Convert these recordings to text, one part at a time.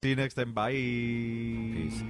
See you next time. Bye. Peace.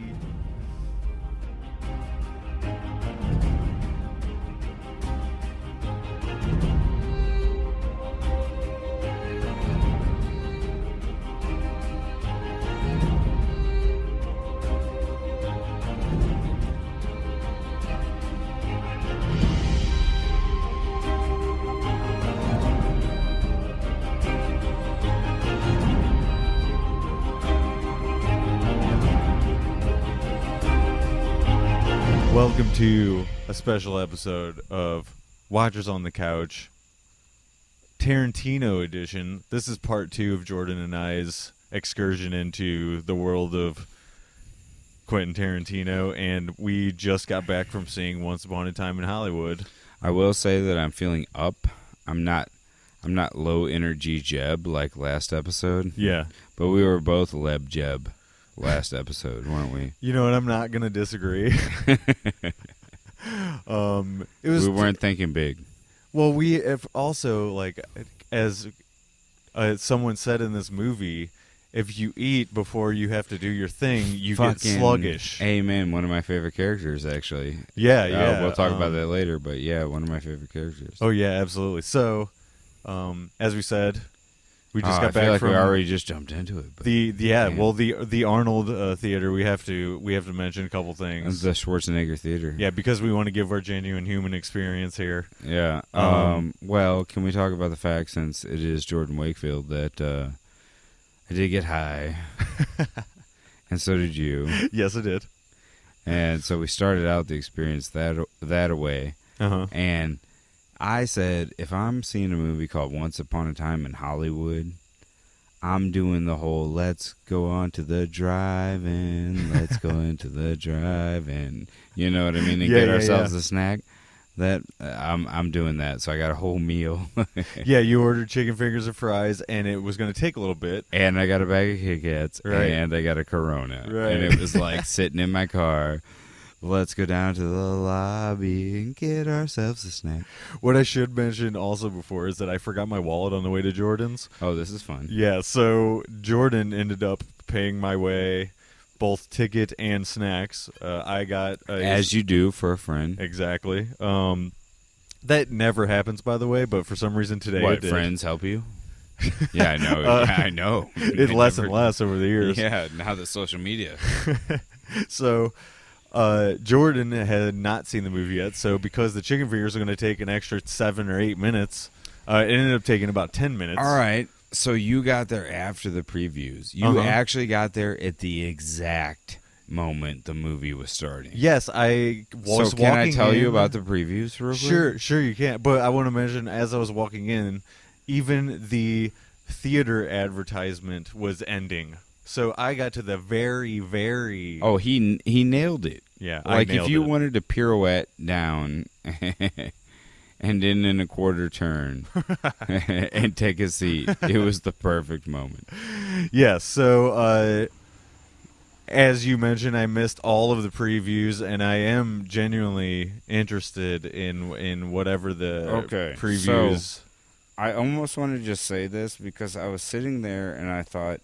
Welcome to a special episode of Watchers on the Couch, Tarantino edition. This is part 2 of Jordan and I's excursion into the world of Quentin Tarantino, and we just got back from seeing Once Upon a Time in Hollywood. I will say that I'm feeling up. I'm not low energy Jeb like last episode. Yeah. But we were both Leb Jeb last episode, weren't we? You know what? I'm not going to disagree. We weren't thinking big. Well, we have also, like, as someone said in this movie, if you eat before you have to do your thing, you get sluggish. Amen. One of my favorite characters, actually. Yeah. We'll talk about that later, but yeah, one of my favorite characters. Oh, yeah, absolutely. So, as we said, we just got I back feel like from we already just jumped into it. But the Arnold Theater. We have to mention a couple things. The Schwarzenegger Theater. Yeah, because we want to give our genuine human experience here. Yeah. Well, can we talk about the fact, since it is Jordan Wakefield, that I did get high, and so did you. Yes, I did. And so we started out the experience that away. And I said, if I'm seeing a movie called Once Upon a Time in Hollywood, I'm doing the whole let's go on to the drive-in, let's go into the drive-in, you know what I mean, and get ourselves a snack. That I'm doing that, so I got a whole meal. Yeah, you ordered chicken fingers and fries, and it was going to take a little bit. And I got a bag of Kit Kats, right. And I got a Corona. Right. And it was like sitting in my car. Let's go down to the lobby and get ourselves a snack. What I should mention also before is that I forgot my wallet on the way to Jordan's. Oh, this is fun. Yeah, so Jordan ended up paying my way both ticket and snacks. I got... as you do for a friend. Exactly. That never happens, by the way, but for some reason today it did. Friends help you? Yeah, I know. I know. It's less and less over the years. Yeah, now that social media. So... Jordan had not seen the movie yet, so because the chicken fingers are going to take an extra 7 or 8 minutes, it ended up taking about 10 minutes. All right, so you got there after the previews. You actually got there at the exact moment the movie was starting. Yes, I was walking in. So can I tell you about the previews real quick? Sure you can. But I want to mention, as I was walking in, even the theater advertisement was ending. So I got to the very, very... Oh, he nailed it. Yeah, like if you wanted to pirouette down and in a quarter turn and take a seat, it was the perfect moment. Yeah, so as you mentioned, I missed all of the previews, and I am genuinely interested in whatever the previews... So I almost want to just say this because I was sitting there and I thought...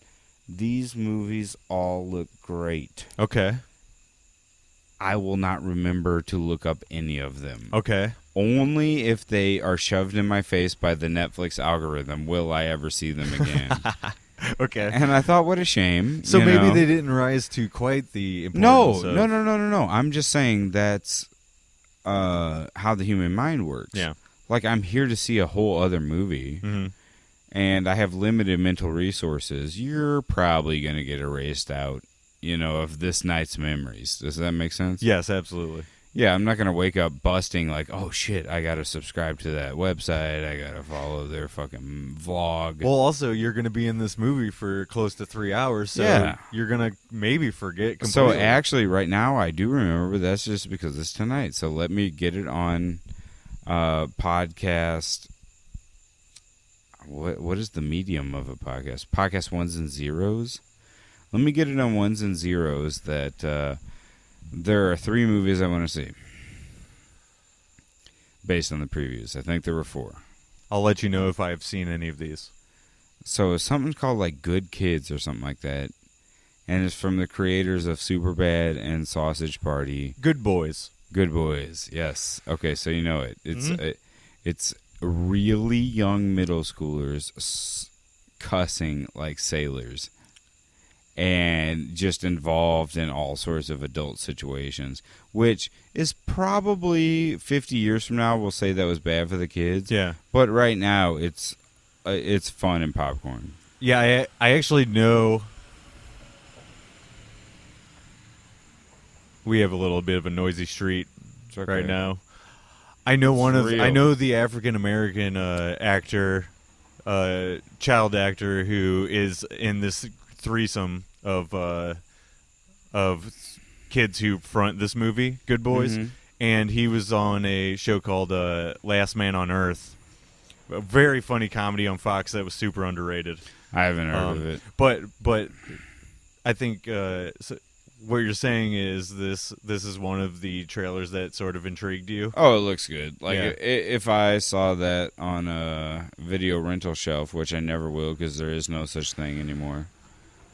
These movies all look great. Okay. I will not remember to look up any of them. Okay. Only if they are shoved in my face by the Netflix algorithm will I ever see them again. Okay. And I thought, what a shame. So maybe they didn't rise to quite the importance. No. I'm just saying that's how the human mind works. Yeah. Like, I'm here to see a whole other movie. Mm-hmm. And I have limited mental resources, you're probably going to get erased out, of this night's memories. Does that make sense? Yes, absolutely. Yeah, I'm not going to wake up busting like, oh, shit, I got to subscribe to that website. I got to follow their fucking vlog. Well, also, you're going to be in this movie for close to 3 hours, so you're going to maybe forget completely. So, actually, right now, I do remember, but that's just because it's tonight. So, let me get it on podcast... What is the medium of a podcast? Podcast ones and zeros? Let me get it on ones and zeros that there are 3 movies I want to see. Based on the previews. I think there were 4. I'll let you know if I've seen any of these. So something called like Good Kids or something like that. and it's from the creators of Superbad and Sausage Party. Good Boys. Good Boys, yes. Okay, so you know it. It's really young middle schoolers cussing like sailors, and just involved in all sorts of adult situations, which is probably 50 years from now we'll say that was bad for the kids. Yeah. But right now it's fun and popcorn. Yeah, I actually know. We have a little bit of a noisy street right now. I know I know the African American actor, child actor who is in this threesome of kids who front this movie, Good Boys, and he was on a show called Last Man on Earth, a very funny comedy on Fox that was super underrated. I haven't heard of it, but I think. What you're saying is this is one of the trailers that sort of intrigued you? Oh, it looks good. Like, if I saw that on a video rental shelf, which I never will because there is no such thing anymore.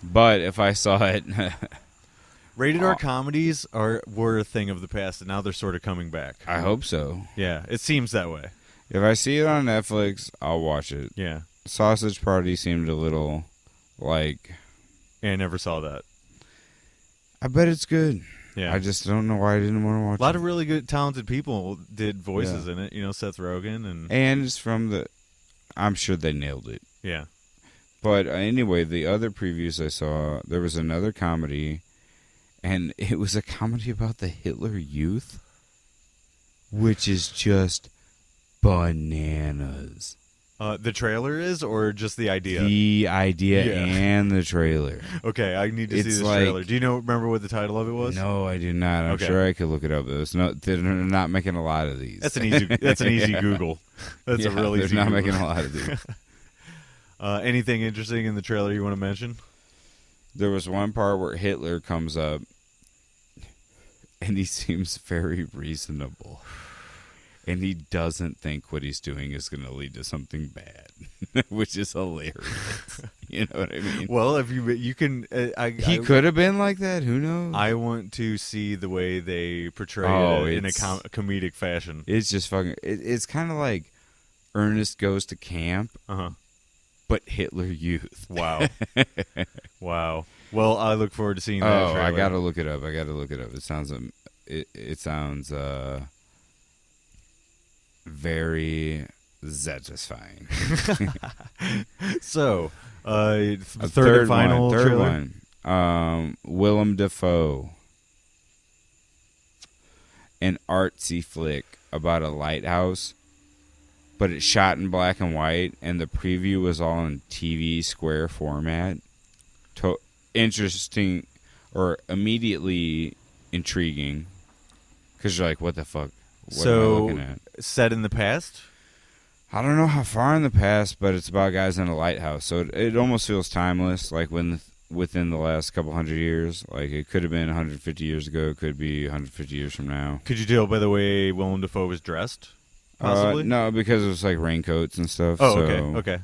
But if I saw it... Rated R comedies were a thing of the past, and now they're sort of coming back. I hope so. Yeah, it seems that way. If I see it on Netflix, I'll watch it. Yeah. Sausage Party seemed a little like... Yeah, I never saw that. I bet it's good. Yeah. I just don't know why I didn't want to watch it. A lot of really good, talented people did voices in it. You know, Seth Rogen. And it's from the... I'm sure they nailed it. Yeah. But anyway, the other previews I saw, there was another comedy, and it was a comedy about the Hitler Youth, which is just bananas. The trailer is, or just the idea? The idea and the trailer. Okay, I need to see this trailer. Do you remember what the title of it was? No, I do not. I'm sure I could look it up. They're not making a lot of these. That's an easy Google. That's a really easy. They're not Google. making a lot of these. Anything interesting in the trailer you want to mention? There was one part where Hitler comes up, and he seems very reasonable. And he doesn't think what he's doing is going to lead to something bad, which is hilarious. You know what I mean? Well, if you can, he could have been like that. Who knows? I want to see the way they portray it in a comedic fashion. It's just fucking. It's kind of like Ernest Goes to Camp, but Hitler Youth. Wow, wow. Well, I look forward to seeing that. I gotta look it up. It sounds. It sounds. Very satisfying. So, third and final trailer? One. Willem Dafoe. An artsy flick about a lighthouse, but it's shot in black and white, and the preview was all in TV square format. Interesting, or immediately intriguing, because you're like, what the fuck? What am I looking at? Set in the past? I don't know how far in the past, but it's about guys in a lighthouse. So it almost feels timeless, like within the last couple hundred years. Like, it could have been 150 years ago. It could be 150 years from now. Could you tell by the way Willem Dafoe was dressed? Possibly? No, because it was like raincoats and stuff. Oh, so, okay.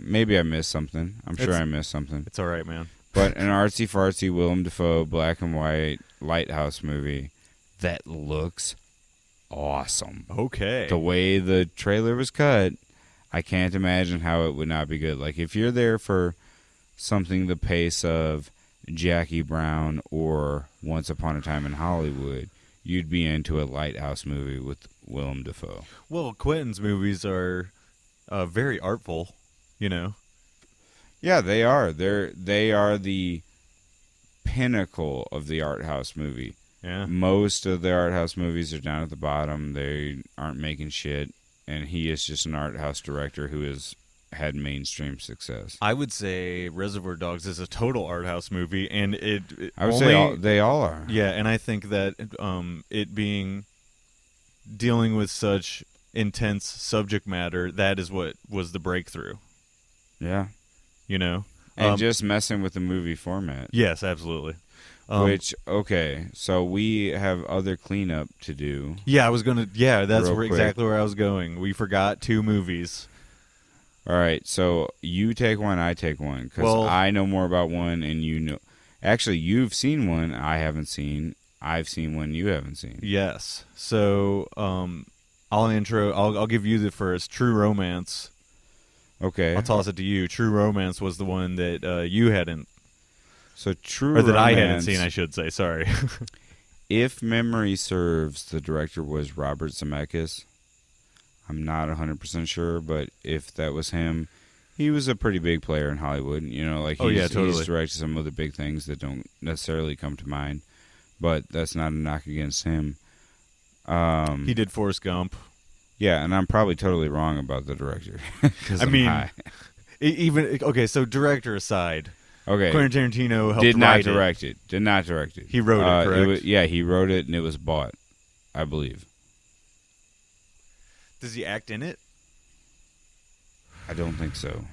Maybe I missed something. I'm sure I missed something. It's all right, man. But an artsy-fartsy Willem Dafoe black and white lighthouse movie that looks awesome. Okay. The way the trailer was cut, I can't imagine how it would not be good. Like, if you're there for something the pace of Jackie Brown or Once Upon a Time in Hollywood, you'd be into a lighthouse movie with Willem Dafoe. Well, Quentin's movies are very artful, you know. Yeah, they are. They are the pinnacle of the art house movie. Yeah. Most of the art house movies are down at the bottom. They aren't making shit, and he is just an art house director who has had mainstream success. I would say Reservoir Dogs is a total art house movie, and I would say they all are. Yeah, and I think that it being dealing with such intense subject matter, that is what was the breakthrough. Yeah. You know? And just messing with the movie format. Yes, absolutely. So we have other cleanup to do. Yeah, that's exactly where I was going. We forgot 2 movies. All right, so you take one, I take one, because I know more about one, and you know. Actually, you've seen one I haven't seen. I've seen one you haven't seen. Yes. So, I'll give you the first. True Romance. Okay. I'll toss it to you. True Romance was the one that you hadn't. So True Or that Romance, I hadn't seen, I should say. Sorry. If memory serves, the director was Robert Zemeckis. I'm not 100% sure, but if that was him, he was a pretty big player in Hollywood. You know, like he's directed some of the big things that don't necessarily come to mind, but that's not a knock against him. He did Forrest Gump. Yeah, and I'm probably totally wrong about the director. I mean, even okay. So director aside, okay, Quentin Tarantino helped did not write direct it. Did not direct it. He wrote it, correct? He wrote it, and it was bought, I believe. Does he act in it? I don't think so.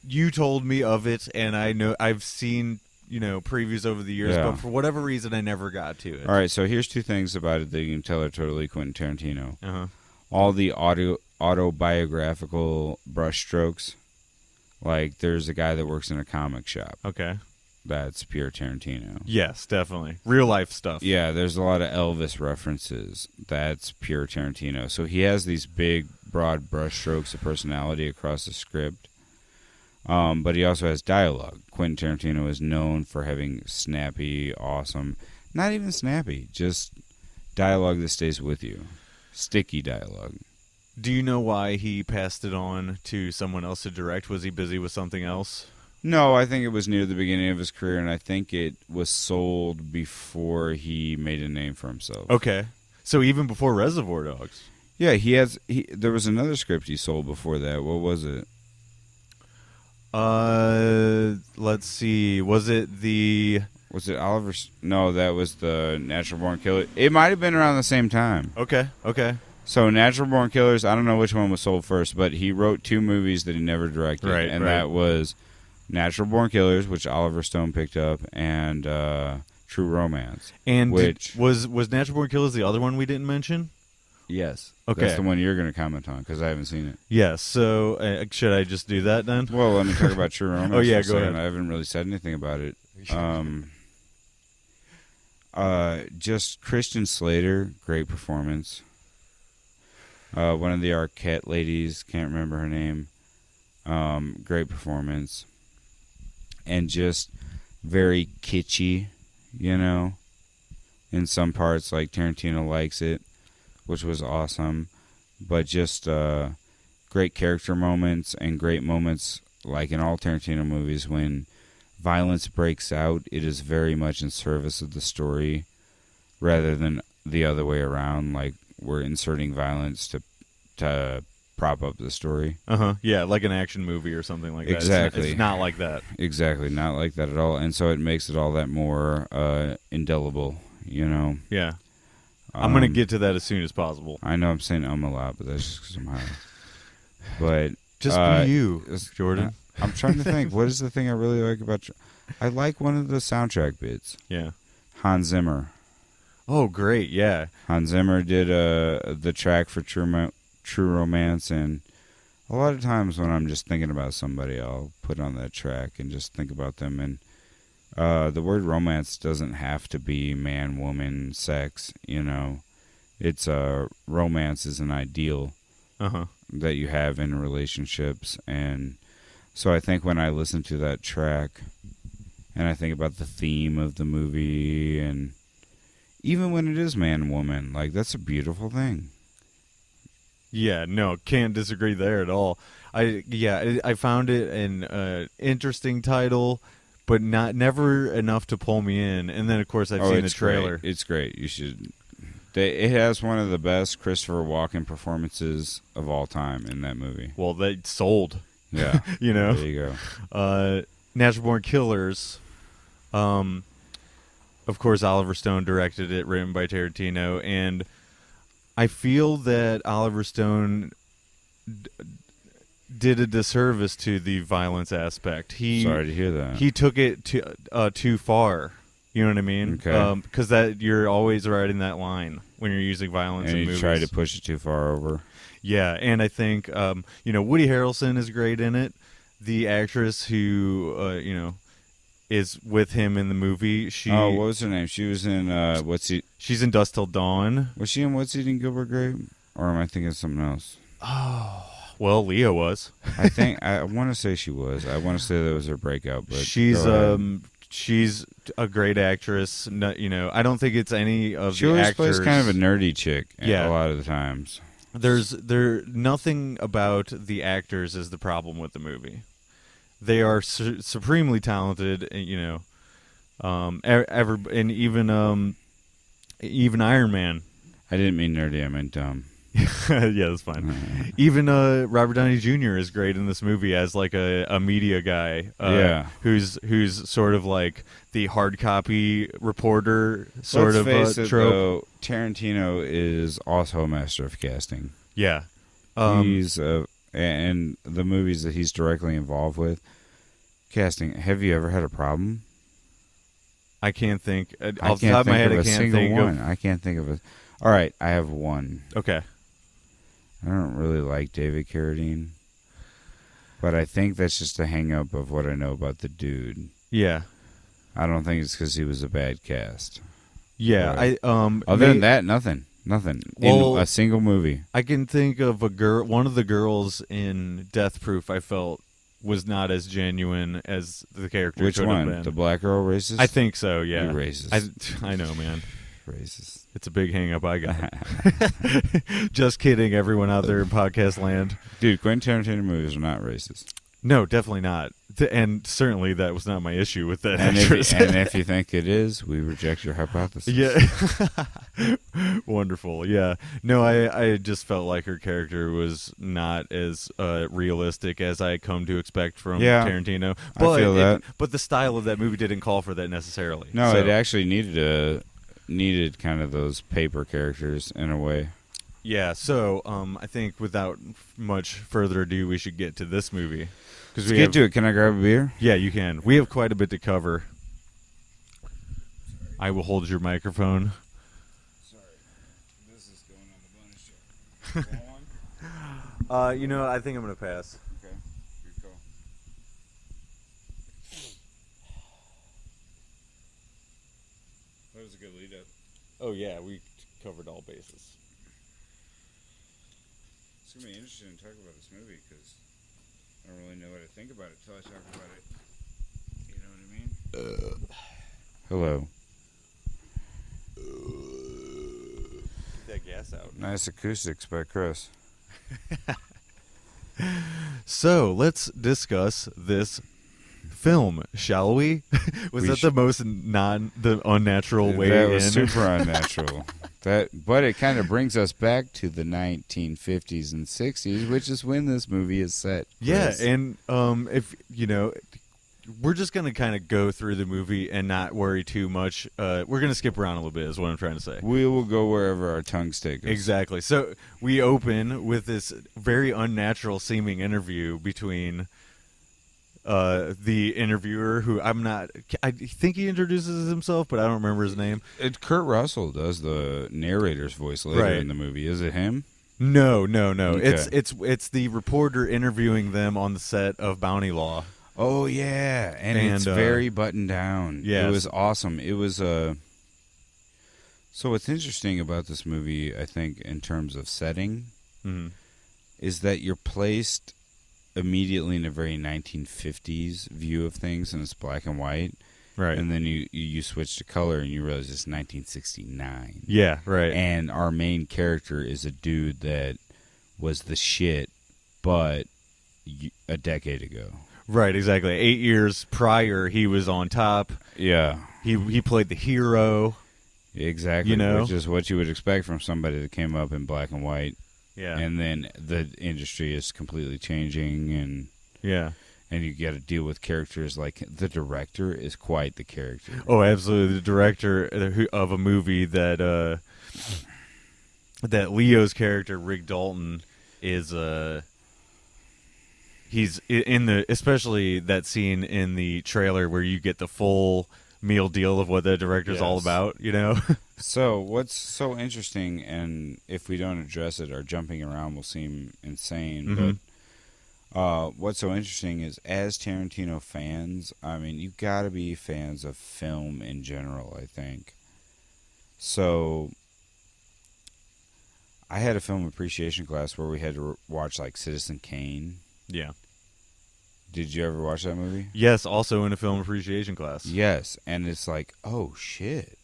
You told me of it, and I know I've seen previews over the years, but for whatever reason, I never got to it. All right, so here's two things about it that you can tell are totally Quentin Tarantino. Uh-huh. All the autobiographical brushstrokes, like there's a guy that works in a comic shop. Okay. That's pure Tarantino. Yes, definitely. Real life stuff. Yeah, there's a lot of Elvis references. That's pure Tarantino. So he has these big, broad brushstrokes of personality across the script. But he also has dialogue. Quentin Tarantino is known for having snappy, awesome, not even snappy, just dialogue that stays with you. Sticky dialogue. Do you know why he passed it on to someone else to direct? Was he busy with something else? No, I think it was near the beginning of his career, and I think it was sold before he made a name for himself. Okay. So even before Reservoir Dogs? Yeah, there was another script he sold before that. What was it? Let's see. Was it Oliver? No, that was the Natural Born Killers. It might have been around the same time. Okay. So Natural Born Killers, I don't know which one was sold first, but he wrote two movies that he never directed. Right, and that was Natural Born Killers, which Oliver Stone picked up, and True Romance. And was Natural Born Killers the other one we didn't mention? Yes. Okay. That's the one you're going to comment on, because I haven't seen it. Yes. So should I just do that then? Well, let me talk about True Romance. Oh, yeah, go ahead. I haven't really said anything about it. Just Christian Slater, great performance. One of the Arquette ladies, can't remember her name. Great performance. And just very kitschy, in some parts, like Tarantino likes it, which was awesome. But just great character moments and great moments, like in all Tarantino movies, when violence breaks out, it is very much in service of the story rather than the other way around, like we're inserting violence to prop up the story. Yeah, like an action movie or something like that. Exactly. It's not like that. Exactly, not like that at all. And so it makes it all that more indelible, Yeah. I'm going to get to that as soon as possible. I know I'm saying a lot, but that's just because I'm high. But just be you, Jordan. I'm trying to think. What is the thing I really like about... I like one of the soundtrack bits. Yeah. Hans Zimmer. Oh, great, yeah. Hans Zimmer did the track for True Romance, and a lot of times when I'm just thinking about somebody, I'll put on that track and just think about them. And the word romance doesn't have to be man, woman, sex, It's romance is an ideal that you have in relationships. And so I think when I listen to that track and I think about the theme of the movie, and even when it is man, woman, like that's a beautiful thing. Yeah, no, can't disagree there at all. I found it an interesting title, but never enough to pull me in. And then, of course, I've seen the trailer. Great. It's great. You should. It has one of the best Christopher Walken performances of all time in that movie. Well, they sold. Yeah. There you go. Natural Born Killers. Of course, Oliver Stone directed it, written by Tarantino, and I feel that Oliver Stone did a disservice to the violence aspect. Sorry to hear that. He took it too far. You know what I mean? Okay. Because that you're always riding that line when you're using violence in movies. And you try to push it too far over. Yeah, and I think Woody Harrelson is great in it. the actress who is with him in the movie. What was her name? She was in She's in Dust Till Dawn. Was she in What's Eating Gilbert Grape? Or am I thinking of something else? Oh, well, Leo was. I want to say she was. I want to say that was her breakout. But she's a great actress. I don't think it's any of she the always actors. plays kind of a nerdy chick. Yeah. A lot of the times. Nothing about the actors is the problem with the movie. They are supremely talented, and even Iron Man. I didn't mean nerdy. I meant dumb. Yeah, that's fine. Even Robert Downey Jr. is great in this movie as like a media guy. Who's sort of like the hard copy reporter sort of face it, trope. Though, Tarantino is also a master of casting. Yeah, he's and the movies that he's directly involved with, casting. Have you ever had a problem? I can't think. Off the top of my head, I can't think of. I can't think of it. All right, I have one. Okay. I don't really like David Carradine, but I think that's just a hang-up of what I know about the dude. Yeah. I don't think it's because he was a bad cast. Yeah, right. Other than that, nothing. Well, in a single movie. I can think of one of the girls in Death Proof I felt was not as genuine as the character Which could one? have been. The black girl racist? I think so, yeah. You're racist. I know, man. Racist. It's a big hang-up I got. Just kidding, everyone out there in podcast land. Dude, Quentin Tarantino movies are not racist. No, definitely not. And certainly that was not my issue with that actress. And if you think it is, we reject your hypothesis. Yeah. Wonderful, yeah. No, I just felt like her character was not as realistic as I come to expect from Tarantino. But I feel that. But the style of that movie didn't call for that necessarily. No, it actually needed kind of those paper characters in a way. Yeah, so I think without much further ado, we should get to this movie. Let's get to it. Can I grab a beer? Yeah, you can. We have quite a bit to cover. I will hold your microphone. Sorry. This is going on the bonus show. I think I'm going to pass. Okay. Good call. That was a good lead up. Oh, yeah, we covered all bases. It's going to be interesting to talk about this movie because I don't really know what to think about it until I talk about it. You know what I mean? Hello. Get that gas out. Nice acoustics by Chris. So, let's discuss this film, shall we? Was the most unnatural way That was super unnatural. But it kind of brings us back to the 1950s and 60s, which is when this movie is set. Chris. Yeah, and if we're just gonna kind of go through the movie and not worry too much. We're gonna skip around a little bit, is what I'm trying to say. We will go wherever our tongues take us. Exactly. So we open with this very unnatural seeming interview between the interviewer, who I think he introduces himself, but I don't remember his name. Kurt Russell does the narrator's voice later in the movie. Is it him? No. Okay. It's the reporter interviewing them on the set of Bounty Law. Oh yeah, and it's very buttoned down. Yeah, it was awesome. It was So what's interesting about this movie, I think, in terms of setting, is that you're placed immediately in a very 1950s view of things, and it's black and white. Right. And then you switch to color, and you realize it's 1969. Yeah, right. And our main character is a dude that was the shit, but a decade ago. Right, exactly. 8 years prior, he was on top. Yeah. He played the hero. Exactly. Which is what you would expect from somebody that came up in black and white. Yeah. And then the industry is completely changing, and you got to deal with characters like the director is quite the character. Oh, absolutely. The director of a movie that Leo's character, Rick Dalton, is he's in especially that scene in the trailer where you get the full meal deal of what the director's all about, So what's so interesting, and if we don't address it, our jumping around will seem insane, but What's so interesting is, as Tarantino fans, I mean, you gotta be fans of film in general, I think. So, I had a film appreciation class where we had to watch, like, Citizen Kane. Yeah. Did you ever watch that movie? Yes, also in a film appreciation class. Yes, and it's like, oh, shit.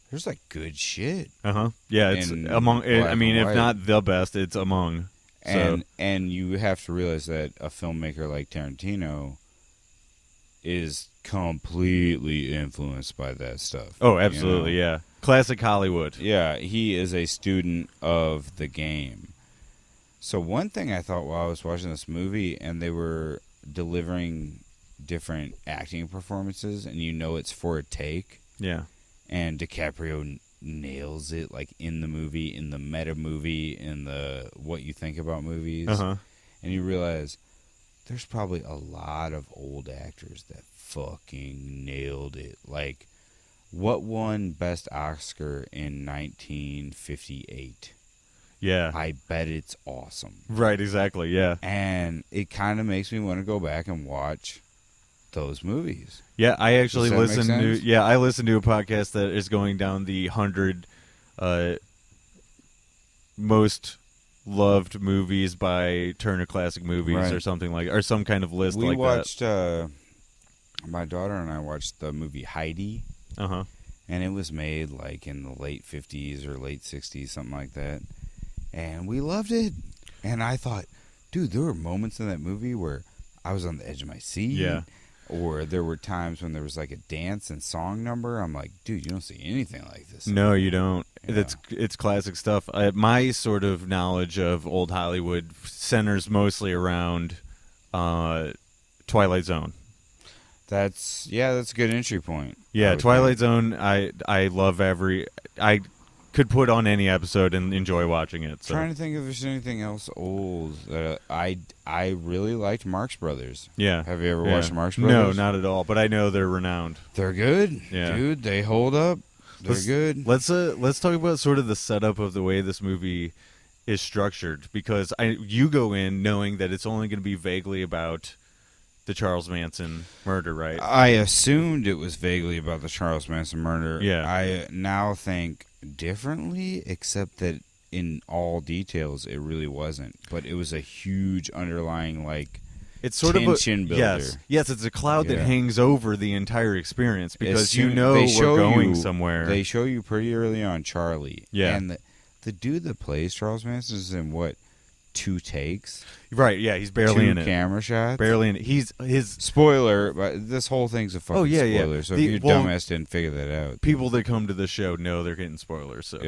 There's, like, good shit. Uh-huh. Yeah, it's among, I mean, if not the best, it's among. And you have to realize that a filmmaker like Tarantino is completely influenced by that stuff. Oh, absolutely, yeah. Classic Hollywood. Yeah, he is a student of the game. So one thing I thought while I was watching this movie, and they were delivering different acting performances, and you know it's for a take. Yeah. And DiCaprio nails it, like, in the movie, in the meta movie, in the what you think about movies. Uh-huh. And you realize there's probably a lot of old actors that fucking nailed it. Like, what won Best Oscar in 1958? Yeah. I bet it's awesome. Right, exactly, yeah. And it kind of makes me want to go back and watch those movies. Yeah, I actually listened to I listened to a podcast that is going down the 100 most loved movies by Turner Classic Movies, or something like, or some kind of list like that. We watched my daughter and I watched the movie Heidi. Uh-huh. And it was made like in the late 50s or late 60s, something like that. And we loved it. And I thought, dude, there were moments in that movie where I was on the edge of my seat. Yeah. Or there were times when there was like a dance and song number. I'm like, dude, you don't see anything like this. No, you don't. Yeah. It's classic stuff. My sort of knowledge of old Hollywood centers mostly around Twilight Zone. That's a good entry point. Yeah, Twilight Zone. I love I could put on any episode and enjoy watching it. So. Trying to think if there's anything else old that I really liked. Marx Brothers. Yeah. Have you ever watched Marx Brothers? No, not at all. But I know they're renowned. They're good. Yeah. Dude, they hold up. They're good. Let's talk about sort of the setup of the way this movie is structured, because you go in knowing that it's only going to be vaguely about the Charles Manson murder, right? I assumed it was vaguely about the Charles Manson murder. Yeah. I now think differently, except that in all details it really wasn't. But it was a huge underlying, like, it's sort tension of builder. Yes, it's a cloud that hangs over the entire experience, because we're going somewhere. They show you pretty early on Charlie. Yeah. And the dude that plays Charles Manson is in what? 2 takes, right? Yeah, he's barely in it. 2 camera shots, barely in it. He's his spoiler, but this whole thing's a fucking spoiler. Yeah. So if your dumbass didn't figure that out, people that come to the show know they're getting spoilers. So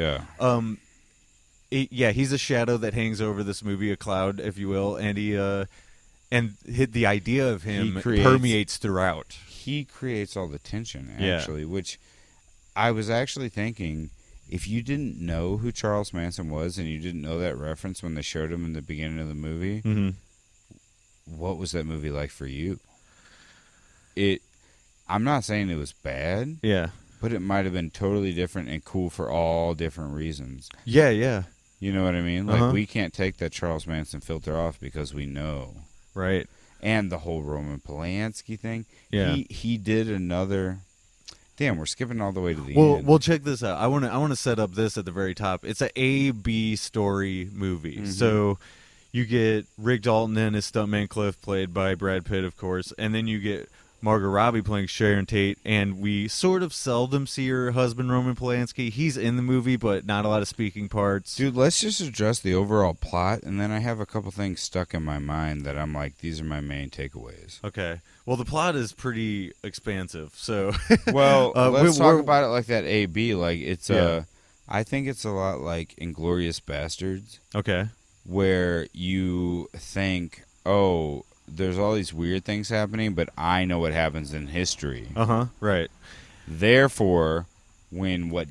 yeah, he's a shadow that hangs over this movie, a cloud, if you will, and the idea of him permeates throughout. He creates all the tension, actually, which I was actually thinking. If you didn't know who Charles Manson was and you didn't know that reference when they showed him in the beginning of the movie, what was that movie like for you? I'm not saying it was bad, but it might have been totally different and cool for all different reasons. Yeah, yeah. You know what I mean? Like, we can't take that Charles Manson filter off because we know. Right. And the whole Roman Polanski thing. Yeah. He did another... Damn, we're skipping all the way to the end. Well, check this out. I want to set up this at the very top. It's a A-B story movie. Mm-hmm. So you get Rick Dalton and his stuntman Cliff, played by Brad Pitt, of course, and then you get Margot Robbie playing Sharon Tate, and we sort of seldom see her husband, Roman Polanski. He's in the movie, but not a lot of speaking parts. Dude, let's just address the overall plot, and then I have a couple things stuck in my mind that I'm like, these are my main takeaways. Okay. Well, the plot is pretty expansive, so... Well, let's talk about it like that A-B. Like, it's I think it's a lot like Inglourious Bastards. Okay. Where you think, oh... there's all these weird things happening, but I know what happens in history. Right. Therefore, when what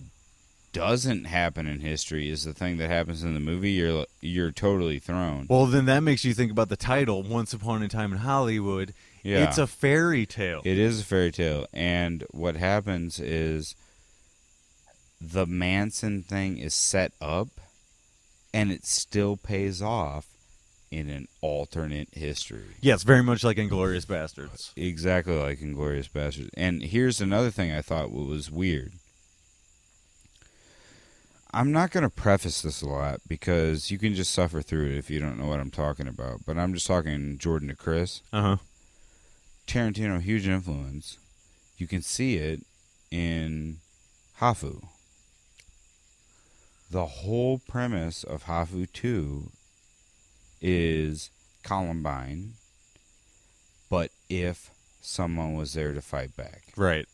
doesn't happen in history is the thing that happens in the movie, you're totally thrown. Well, then that makes you think about the title, Once Upon a Time in Hollywood. Yeah. It's a fairy tale. It is a fairy tale. And what happens is the Manson thing is set up, and it still pays off in an alternate history. Yes, very much like Inglourious Basterds. Exactly like Inglourious Basterds. And here's another thing I thought was weird. I'm not going to preface this a lot because you can just suffer through it if you don't know what I'm talking about. But I'm just talking Jordan to Chris. Tarantino, huge influence. You can see it in Hafu. The whole premise of Hafu 2 is Columbine, but if someone was there to fight back. Right.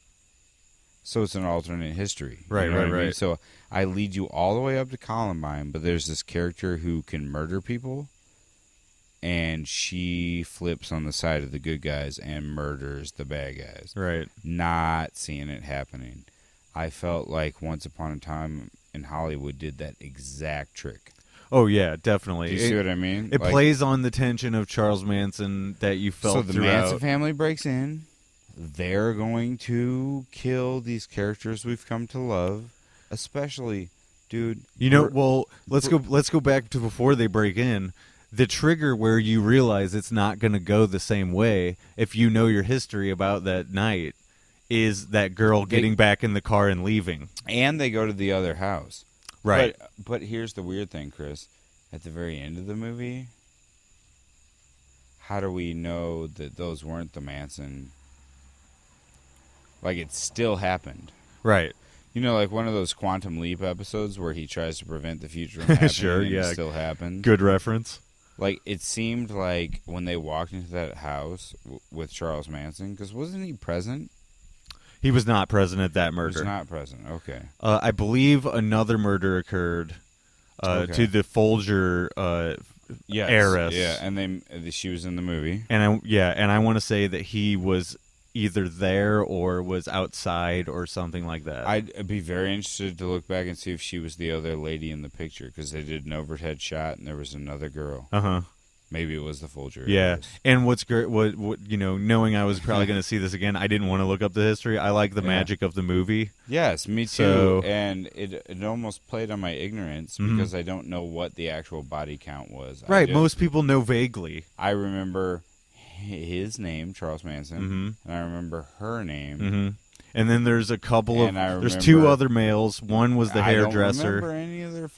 So it's an alternate history. Right, you know right, what I mean? right. So I lead you all the way up to Columbine, but there's this character who can murder people, and she flips on the side of the good guys and murders the bad guys. Right. Not seeing it happening. I felt like Once Upon a Time in Hollywood did that exact trick. Oh, yeah, definitely. Do you see what I mean? It plays on the tension of Charles Manson that you felt throughout. So the Manson family breaks in. They're going to kill these characters we've come to love, especially, dude. You know, well, let's go back to before they break in. The trigger where you realize it's not going to go the same way, if you know your history about that night, is that girl getting back in the car and leaving. And they go to the other house. Right. But here's the weird thing, Chris. At the very end of the movie, how do we know that those weren't the Manson? Like, it still happened. Right. You know, like one of those Quantum Leap episodes where he tries to prevent the future from happening sure, and yeah. it still happened. Good reference. Like, it seemed like when they walked into that house with Charles Manson, because wasn't he present? He was not present at that murder. He was not present, okay. I believe another murder occurred to the Folger heiress. Yeah, and she was in the movie. And I want to say that he was either there or was outside or something like that. I'd be very interested to look back and see if she was the other lady in the picture, because they did an overhead shot and there was another girl. Maybe it was the Folger. Yeah, and what's great, what you know, knowing I was probably going to see this again, I didn't want to look up the history. I like the magic of the movie. Yes, me too. And it almost played on my ignorance because I don't know what the actual body count was. Right, most people know vaguely. I remember his name, Charles Manson, and I remember her name. And then there's a couple of there's two other males. One was the hairdresser. I don't remember any other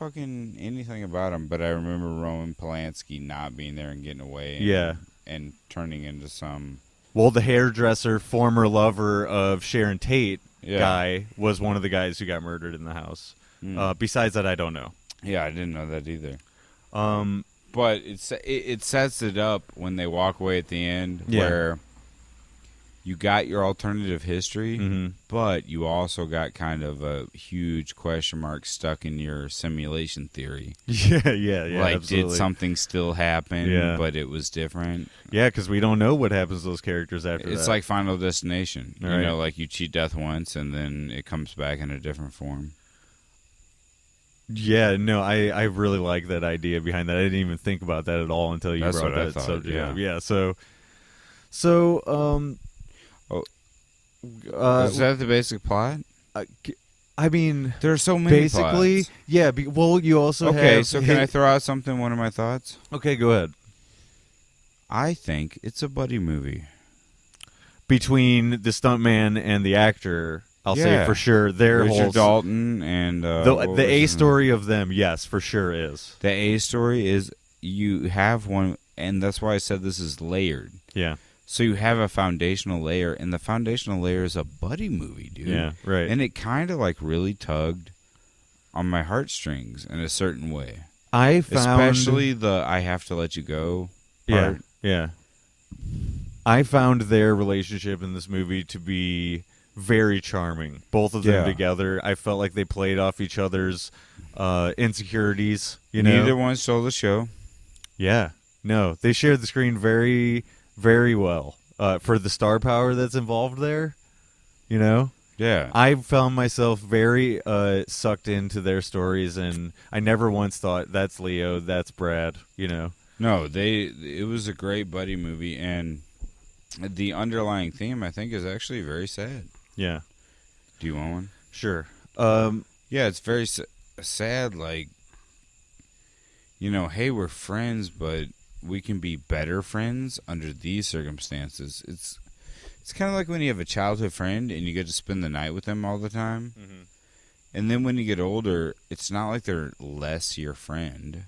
anything about him, but I remember Roman Polanski not being there and getting away. And turning into some. Well, the hairdresser, former lover of Sharon Tate guy, was one of the guys who got murdered in the house. Besides that, I don't know. Yeah, I didn't know that either. But it sets it up when they walk away at the end where you got your alternative history, but you also got kind of a huge question mark stuck in your simulation theory. Yeah, like, absolutely. did something still happen, but it was different? Yeah, because we don't know what happens to those characters after that. It's like Final Destination. Right. You know, like you cheat death once, and then it comes back in a different form. Yeah, no, I really like that idea behind that. I didn't even think about that at all until you brought that subject up. Yeah, so is that the basic plot? I mean, there are so many basically, plots. Yeah. Well, you also have... Okay, so can I throw out something, one of my thoughts? Okay, go ahead. I think it's a buddy movie. Between the stuntman and the actor, I'll say for sure. Richard Dalton and... the A story of them, yes, for sure is. The A story is you have one, and that's why I said this is layered. Yeah. So you have a foundational layer, and the foundational layer is a buddy movie, dude. Yeah, right. And it kind of like really tugged on my heartstrings in a certain way. I found... Especially the I have to let you go part. Yeah. I found their relationship in this movie to be very charming. Both of them together. I felt like they played off each other's insecurities. You know? Neither one stole the show. Yeah. No, they shared the screen very... very well for the star power that's involved there, you know? Yeah. I found myself very sucked into their stories, and I never once thought, that's Leo, that's Brad, you know? No, it was a great buddy movie, and the underlying theme, I think, is actually very sad. Yeah. Do you want one? Sure. Yeah, it's very sad, like, you know, hey, we're friends, but we can be better friends under these circumstances. It's kind of like when you have a childhood friend and you get to spend the night with them all the time. Mm-hmm. And then when you get older, it's not like they're less your friend.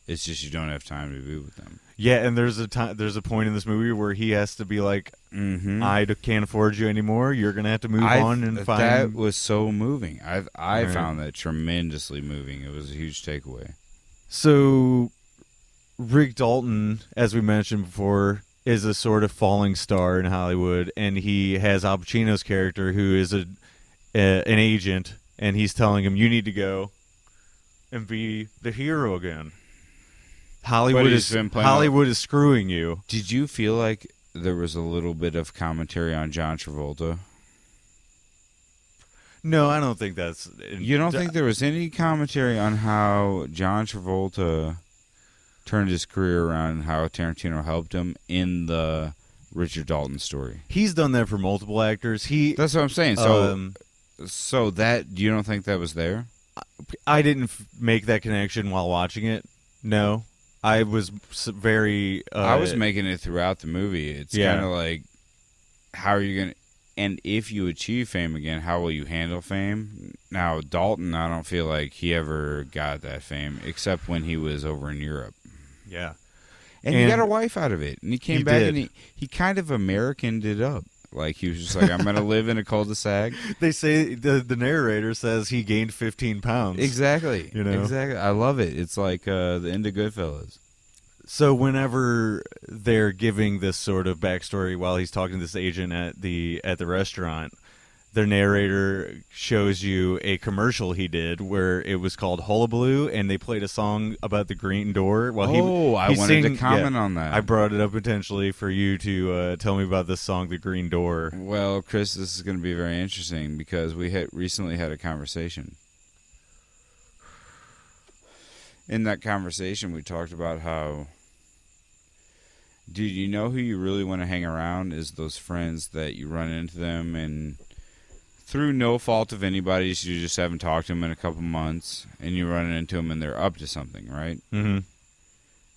It's just you don't have time to be with them. Yeah, and there's a point in this movie where he has to be like, I can't afford you anymore. You're going to have to move on and find... That was so moving. I found that tremendously moving. It was a huge takeaway. So, Rick Dalton, as we mentioned before, is a sort of falling star in Hollywood, and he has Al Pacino's character, who is an agent, and he's telling him, you need to go and be the hero again. Hollywood is screwing you. Did you feel like there was a little bit of commentary on John Travolta? No, I don't think that's... You don't think there was any commentary on how John Travolta turned his career around and how Tarantino helped him in the Richard Dalton story? He's done that for multiple actors. That's what I'm saying. So that, you don't think that was there? I didn't make that connection while watching it. No. I was very... I was making it throughout the movie. It's kind of like, how are you going to... And if you achieve fame again, how will you handle fame? Now, Dalton, I don't feel like he ever got that fame, except when he was over in Europe. Yeah. And he got a wife out of it. And he came back and he kind of Americaned it up. Like, he was just like, I'm going to live in a cul-de-sac. They say, the narrator says he gained 15 pounds. Exactly. You know? Exactly. I love it. It's like the end of Goodfellas. So whenever they're giving this sort of backstory while he's talking to this agent at the restaurant, the narrator shows you a commercial he did where it was called Hullabaloo, and they played a song about the green door. Well, I wanted to comment on that. I brought it up intentionally for you to tell me about this song, The Green Door. Well, Chris, this is going to be very interesting because we recently had a conversation. In that conversation, we talked about how... Dude, you know who you really want to hang around is those friends that you run into them and through no fault of anybody's, you just haven't talked to them in a couple months and you run into them and they're up to something, right? Mm-hmm.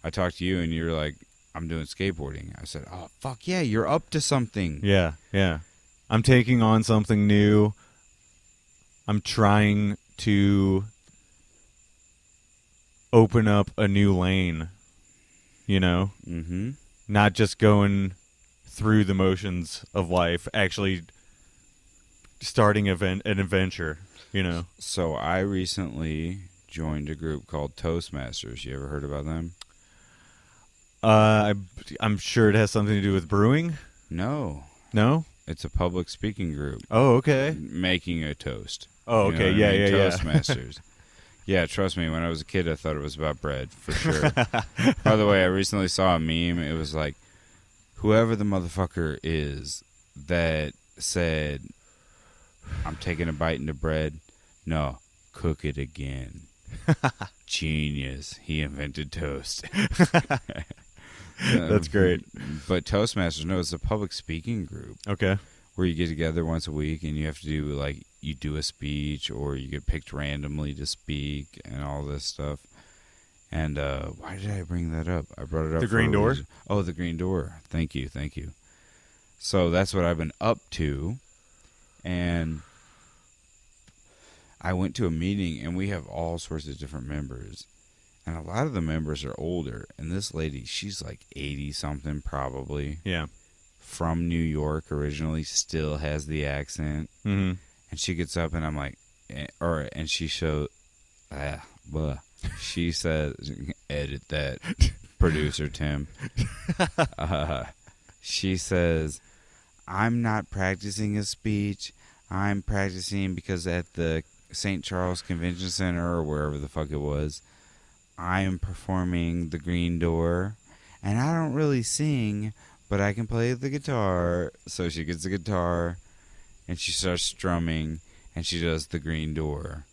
I talked to you and you're like, I'm doing skateboarding. I said, oh, fuck yeah, you're up to something. Yeah, yeah. I'm taking on something new. I'm trying to open up a new lane, you know? Mm-hmm. Not just going through the motions of life, actually starting an adventure, you know. So I recently joined a group called Toastmasters. You ever heard about them? I'm sure it has something to do with brewing. No. No? It's a public speaking group. Oh, okay. Making a toast. Oh, okay. Yeah. Toastmasters. Yeah, trust me, when I was a kid, I thought it was about bread, for sure. By the way, I recently saw a meme. It was like, whoever the motherfucker is that said, I'm taking a bite into bread. No, cook it again. Genius. He invented toast. That's great. But Toastmasters, no, it's a public speaking group. Okay. Where you get together once a week and you have to do, like, you do a speech or you get picked randomly to speak and all this stuff. And why did I bring that up? I brought it up. The Green Door? Oh, the Green Door. Thank you. So that's what I've been up to. And I went to a meeting and we have all sorts of different members. And a lot of the members are older. And this lady, she's like 80-something probably. Yeah. From New York originally, still has the accent. Mm-hmm. And she gets up and I'm like, and she shows, she says, edit that, producer Tim. She says, I'm not practicing a speech. I'm practicing because at the St. Charles Convention Center or wherever the fuck it was, I am performing The Green Door. And I don't really sing, but I can play the guitar. So she gets the guitar and she starts strumming and she does The Green Door.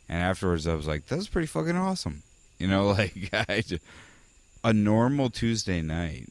And afterwards I was like, that was pretty fucking awesome. You know, like a normal Tuesday night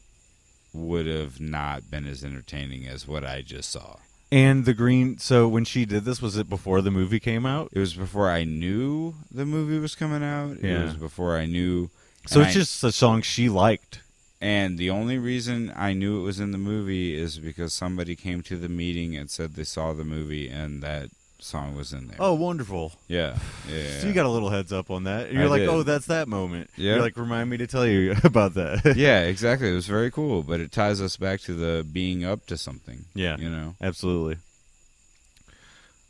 would have not been as entertaining as what I just saw. And so when she did this, was it before the movie came out? It was before I knew the movie was coming out. Yeah. It was before I knew. So it's just a song she liked. And the only reason I knew it was in the movie is because somebody came to the meeting and said they saw the movie and that song was in there. Oh, wonderful. Yeah. So you got a little heads up on that. You're like, oh, that's that moment. Yeah. You're like, remind me to tell you about that. Yeah, exactly. It was very cool, but it ties us back to the being up to something. Yeah. You know? Absolutely.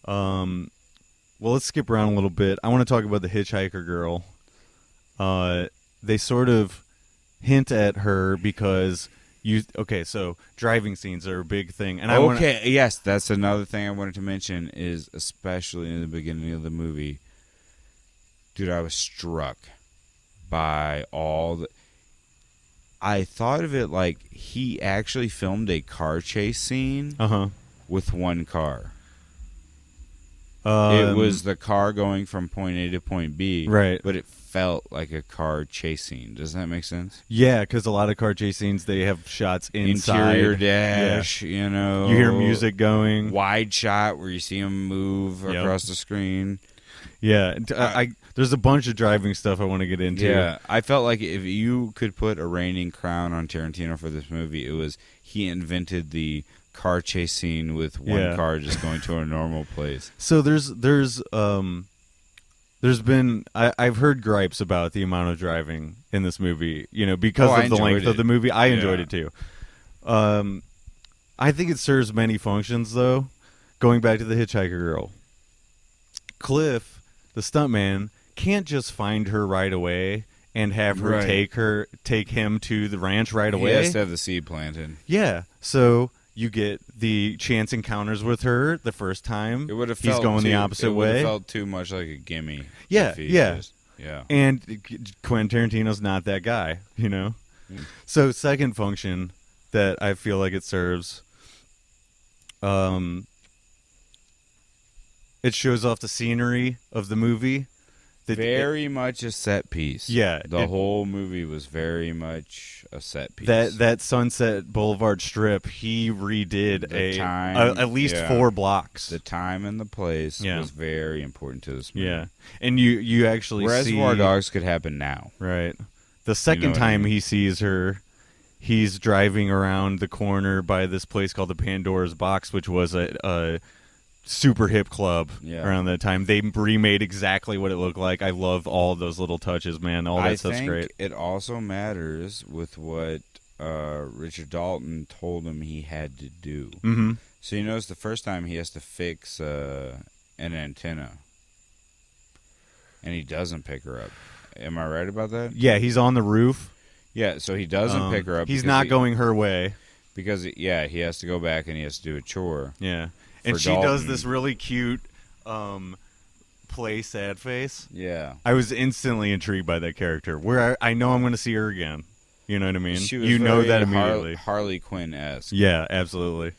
Well, let's skip around a little bit. I want to talk about the hitchhiker girl. They sort of hint at her because so driving scenes are a big thing, and yes, that's another thing I wanted to mention is especially in the beginning of the movie, dude, I was struck by all the. I thought of it like he actually filmed a car chase scene with one car. It was the car going from point A to point B, right? But it felt like a car chase scene. Does that make sense? Yeah, because a lot of car chase scenes, they have shots inside. Interior dash, you know. You hear music going. Wide shot where you see them move across the screen. Yeah, there's a bunch of driving stuff I want to get into. Yeah, I felt like if you could put a reigning crown on Tarantino for this movie, it was he invented the car chase scene with one car just going to a normal place. So there's been I've heard gripes about the amount of driving in this movie, because of the length of the movie. I enjoyed it too. I think it serves many functions though. Going back to the hitchhiker girl, Cliff, the stuntman, can't just find her right away and have her take him to the ranch right away. He has to have the seed planted. Yeah, so you get the chance encounters with her the first time. It would have he's going the opposite way. It would have felt too much like a gimme. Yeah. Yeah. And Quentin Tarantino's not that guy, So second function that I feel like it serves, it shows off the scenery of the movie. Very much a set piece. Yeah. The whole movie was very much a set piece. That Sunset Boulevard strip, he redid at least 4 blocks. The time and the place was very important to this movie. Yeah. And you actually Reservoir Dogs could happen now. Right. The second time he sees her, he's driving around the corner by this place called the Pandora's Box, which was a super hip club around that time. They remade exactly what it looked like. I love all those little touches, man. All that stuff's great. It also matters with what Richard Dalton told him he had to do. Mm-hmm. So you notice the first time he has to fix an antenna, and he doesn't pick her up. Am I right about that? Yeah, he's on the roof. Yeah, so he doesn't pick her up. He's not going her way. Because, he has to go back and he has to do a chore. Yeah. And she does this really cute play sad face. Yeah. I was instantly intrigued by that character. Where I know I'm going to see her again. You know what I mean? She was that immediately. Harley Quinn-esque. Yeah, absolutely.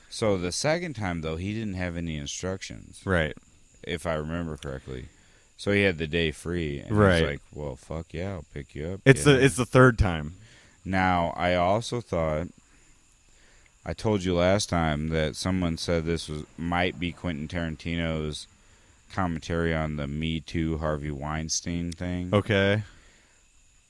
So the second time, though, he didn't have any instructions. Right. If I remember correctly. So he had the day free. And he was like, well, fuck yeah, I'll pick you up. It's the third time. Now, I also thought... I told you last time that someone said this might be Quentin Tarantino's commentary on the Me Too Harvey Weinstein thing. Okay.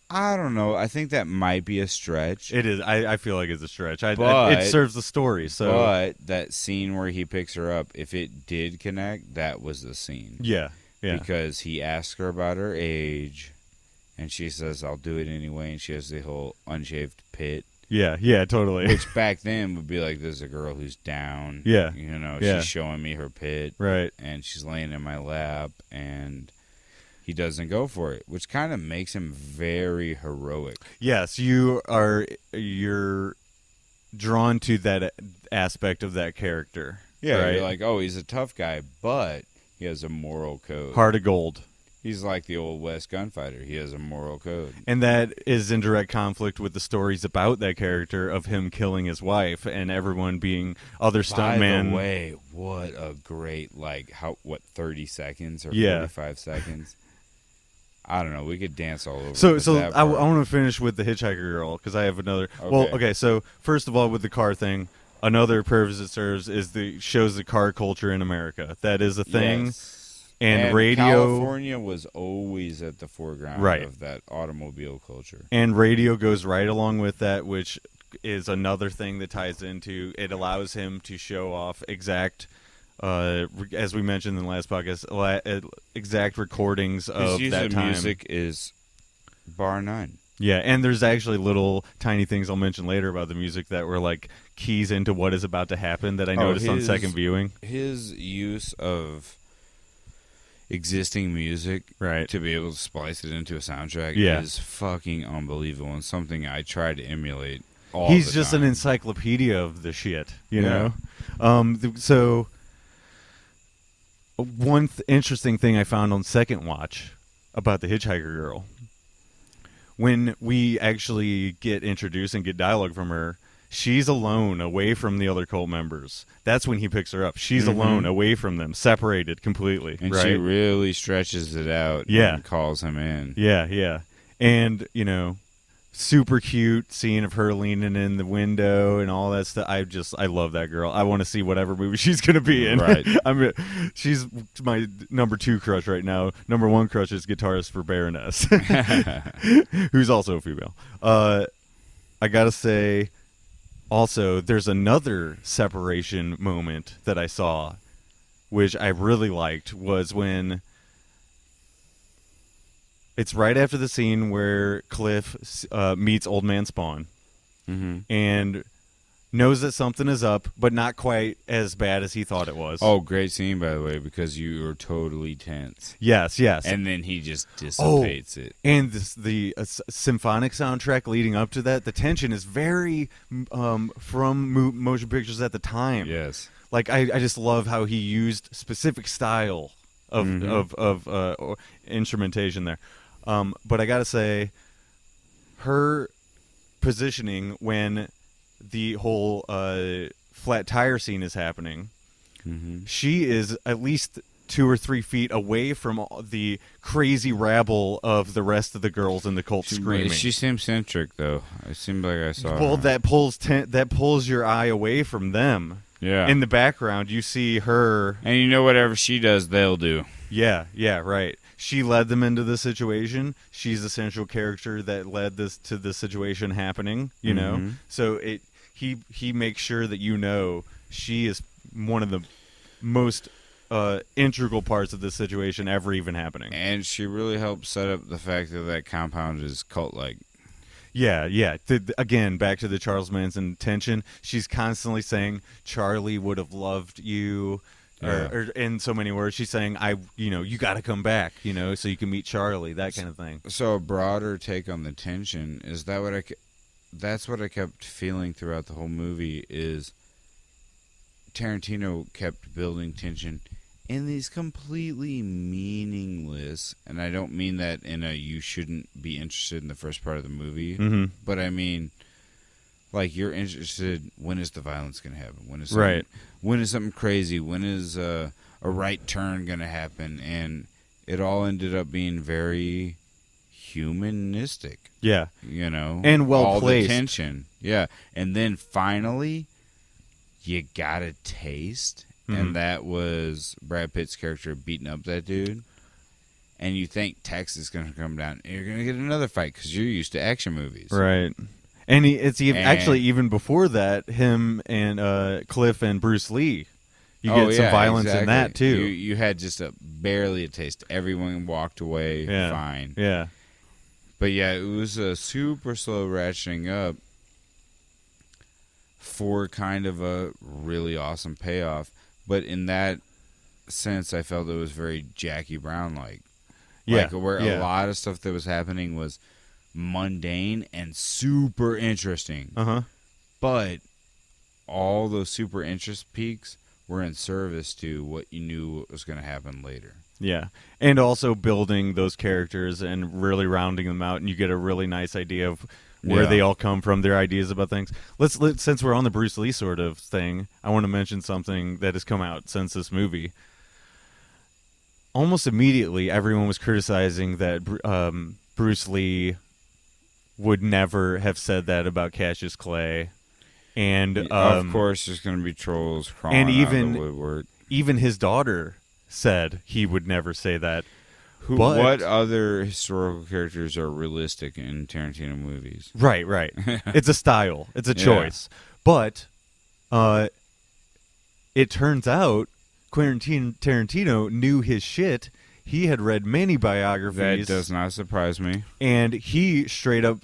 I don't know. I think that might be a stretch. It is. I feel like it's a stretch. It serves the story. So, but that scene where he picks her up, if it did connect, that was the scene. Yeah. Because he asks her about her age, and she says, "I'll do it anyway," and she has the whole unshaved pit. Yeah, totally. Which back then would be like, there's a girl who's down. Yeah. She's showing me her pit. Right. And she's laying in my lap, and he doesn't go for it, which kind of makes him very heroic. Yes, you're drawn to that aspect of that character. Yeah, right? You're like, oh, he's a tough guy, but he has a moral code. Heart of gold. He's like the old West gunfighter. He has a moral code. And that is in direct conflict with the stories about that character of him killing his wife and everyone being other stuntmen. By the way, what a great, 30 seconds or 45 seconds? I don't know. We could dance all over. So I want to finish with the hitchhiker girl because I have another. Okay. Well, okay. So first of all, with the car thing, another purpose it serves is shows the car culture in America. That is a thing. Yes. And radio. California was always at the foreground of that automobile culture. And radio goes right along with that, which is another thing that ties into it. Allows him to show off exact, as we mentioned in the last podcast, exact recordings of that time. Music is bar none. Yeah, and there's actually little tiny things I'll mention later about the music that were like keys into what is about to happen that I noticed on second viewing. His use of existing music to be able to splice it into a soundtrack is fucking unbelievable and something I try to emulate all the time. He's just an encyclopedia of the shit, you know? So one interesting thing I found on second watch about the Hitchhiker Girl, when we actually get introduced and get dialogue from her, she's alone, away from the other cult members. That's when he picks her up. She's alone, away from them, separated completely. And she really stretches it out and calls him in. Yeah. And, you know, super cute scene of her leaning in the window and all that stuff. I love that girl. I want to see whatever movie she's going to be in. Right. She's my number 2 crush right now. Number 1 crush is guitarist for Baroness, who's also a female. I got to say, also, there's another separation moment that I saw, which I really liked, was when it's right after the scene where Cliff meets Old Man Spawn and knows that something is up, but not quite as bad as he thought it was. Oh, great scene, by the way, because you were totally tense. Yes. And then he just dissipates it. And the symphonic soundtrack leading up to that, the tension is very from motion pictures at the time. Yes. Like, I just love how he used specific style of instrumentation there. But I gotta say, her positioning when the whole flat tire scene is happening, she is at least 2 or 3 feet away from the crazy rabble of the rest of the girls in the cult screaming. She seems centric, though. It seemed like I saw her. That pulls your eye away from them. Yeah. In the background, you see her, and you know whatever she does, they'll do. Yeah, right. She led them into the situation. She's the central character that led this to the situation happening, you know? So he makes sure that you know she is one of the most integral parts of this situation ever even happening. And she really helped set up the fact that compound is cult-like. Yeah. Again, back to the Charles Manson tension. She's constantly saying, Charlie would have loved you. Or in so many words, she's saying, you got to come back, so you can meet Charlie, that kind of thing. So a broader take on the tension is that's what I kept feeling throughout the whole movie is Tarantino kept building tension in these completely meaningless, and I don't mean that in a you shouldn't be interested in the first part of the movie, but I mean, like, you're interested, when is the violence going to happen? When is something crazy? When is a right turn going to happen? And it all ended up being very humanistic. Yeah. And well placed. All the tension. Yeah. And then finally, you got a taste, and that was Brad Pitt's character beating up that dude. And you think Tex is going to come down, and you're going to get another fight because you're used to action movies. Right. And actually even before that, him and Cliff and Bruce Lee, you get some violence in that too. You had just barely a taste. Everyone walked away fine. Yeah. But yeah, it was a super slow ratcheting up for kind of a really awesome payoff. But in that sense, I felt it was very Jackie Brown-like. Yeah. Where a lot of stuff that was happening was mundane and super interesting. But all those super interest peaks were in service to what you knew was going to happen later. Yeah. And also building those characters and really rounding them out, and you get a really nice idea of where they all come from, their ideas about things. Let's since we're on the Bruce Lee sort of thing, I want to mention something that has come out since this movie. Almost immediately, everyone was criticizing that Bruce Lee would never have said that about Cassius Clay. And of course, there's going to be trolls crawling out of the woodwork. Even his daughter said he would never say that. What other historical characters are realistic in Tarantino movies? Right. It's a style. It's a choice. But it turns out Quentin Tarantino knew his shit. He had read many biographies. That does not surprise me. And he straight up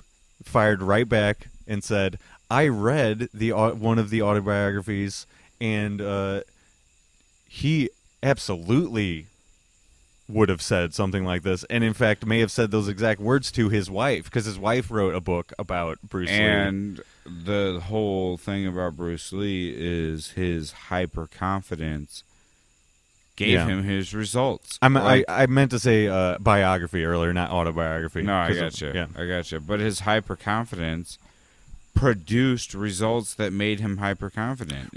fired right back and said, I read one of the autobiographies, and he absolutely would have said something like this, and in fact may have said those exact words to his wife, because his wife wrote a book about Bruce Lee. And the whole thing about Bruce Lee is his hyper-confidence gave him his results. I meant to say biography earlier, not autobiography. No, I gotcha. Yeah. I gotcha. But his hyper-confidence produced results that made him hyper-confident.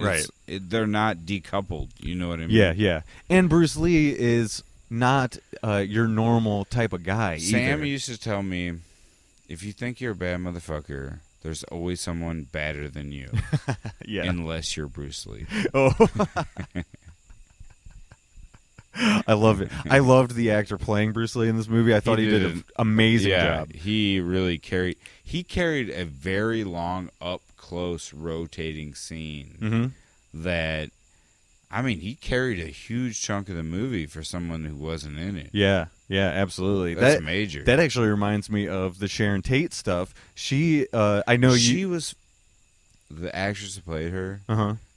They're not decoupled. You know what I mean? Yeah. And Bruce Lee is not your normal type of guy Sam either. used to tell me, if you think you're a bad motherfucker, there's always someone badder than you. Unless you're Bruce Lee. Oh. I love it. I loved the actor playing Bruce Lee in this movie. I thought he did an amazing job. He really carried a very long, up-close, rotating scene that, I mean, he carried a huge chunk of the movie for someone who wasn't in it. Yeah, absolutely. That's major. That actually reminds me of the Sharon Tate stuff. She was the actress who played her.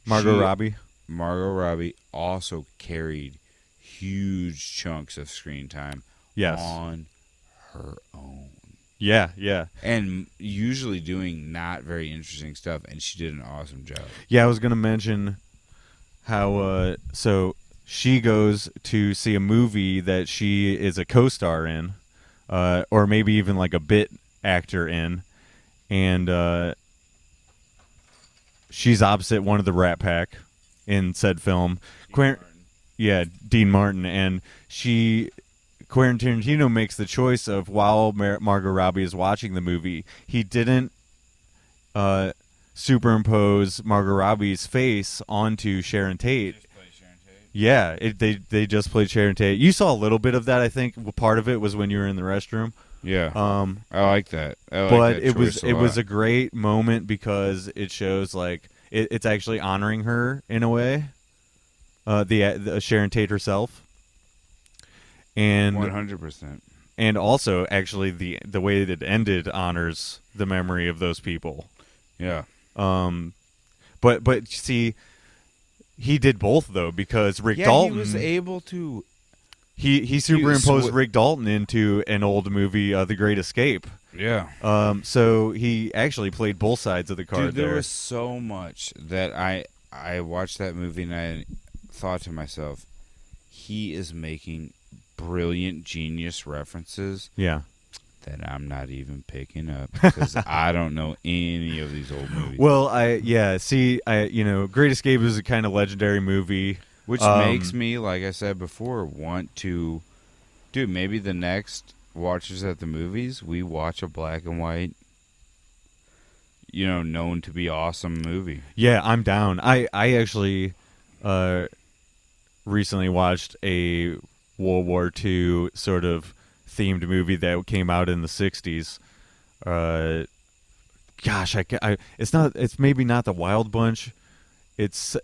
Margot Robbie. Margot Robbie also carried huge chunks of screen time on her own. Yeah. And usually doing not very interesting stuff, and she did an awesome job. Yeah, I was going to mention how so she goes to see a movie that she is a co-star in, or maybe even like a bit actor in, and she's opposite one of the Rat Pack in said film. Dean Martin, and Quentin Tarantino makes the choice of, while Margot Robbie is watching the movie, he didn't superimpose Margot Robbie's face onto Sharon Tate. Yeah, they just played Sharon Tate. You saw a little bit of that, I think. Part of it was when you were in the restroom. Yeah, I like that. But it was a great moment because it shows like it's actually honoring her in a way. The Sharon Tate herself, and 100%, and also actually the way that it ended honors the memory of those people. Yeah. But see, he did both though, because Rick Dalton he was able to. He superimposed Rick Dalton into an old movie, The Great Escape. Yeah. So he actually played both sides of the card. Dude, there was so much that I watched that movie and I thought to myself, he is making brilliant genius references that I'm not even picking up because I don't know any of these old movies. Well, Great Escape is a kind of legendary movie, which makes me, like I said before, want to, dude, maybe the next Watchers at the Movies, we watch a black and white, known to be awesome movie. Yeah, I'm down. I actually recently watched a World War II sort of themed movie that came out in the 60s. It's maybe not The Wild Bunch. It's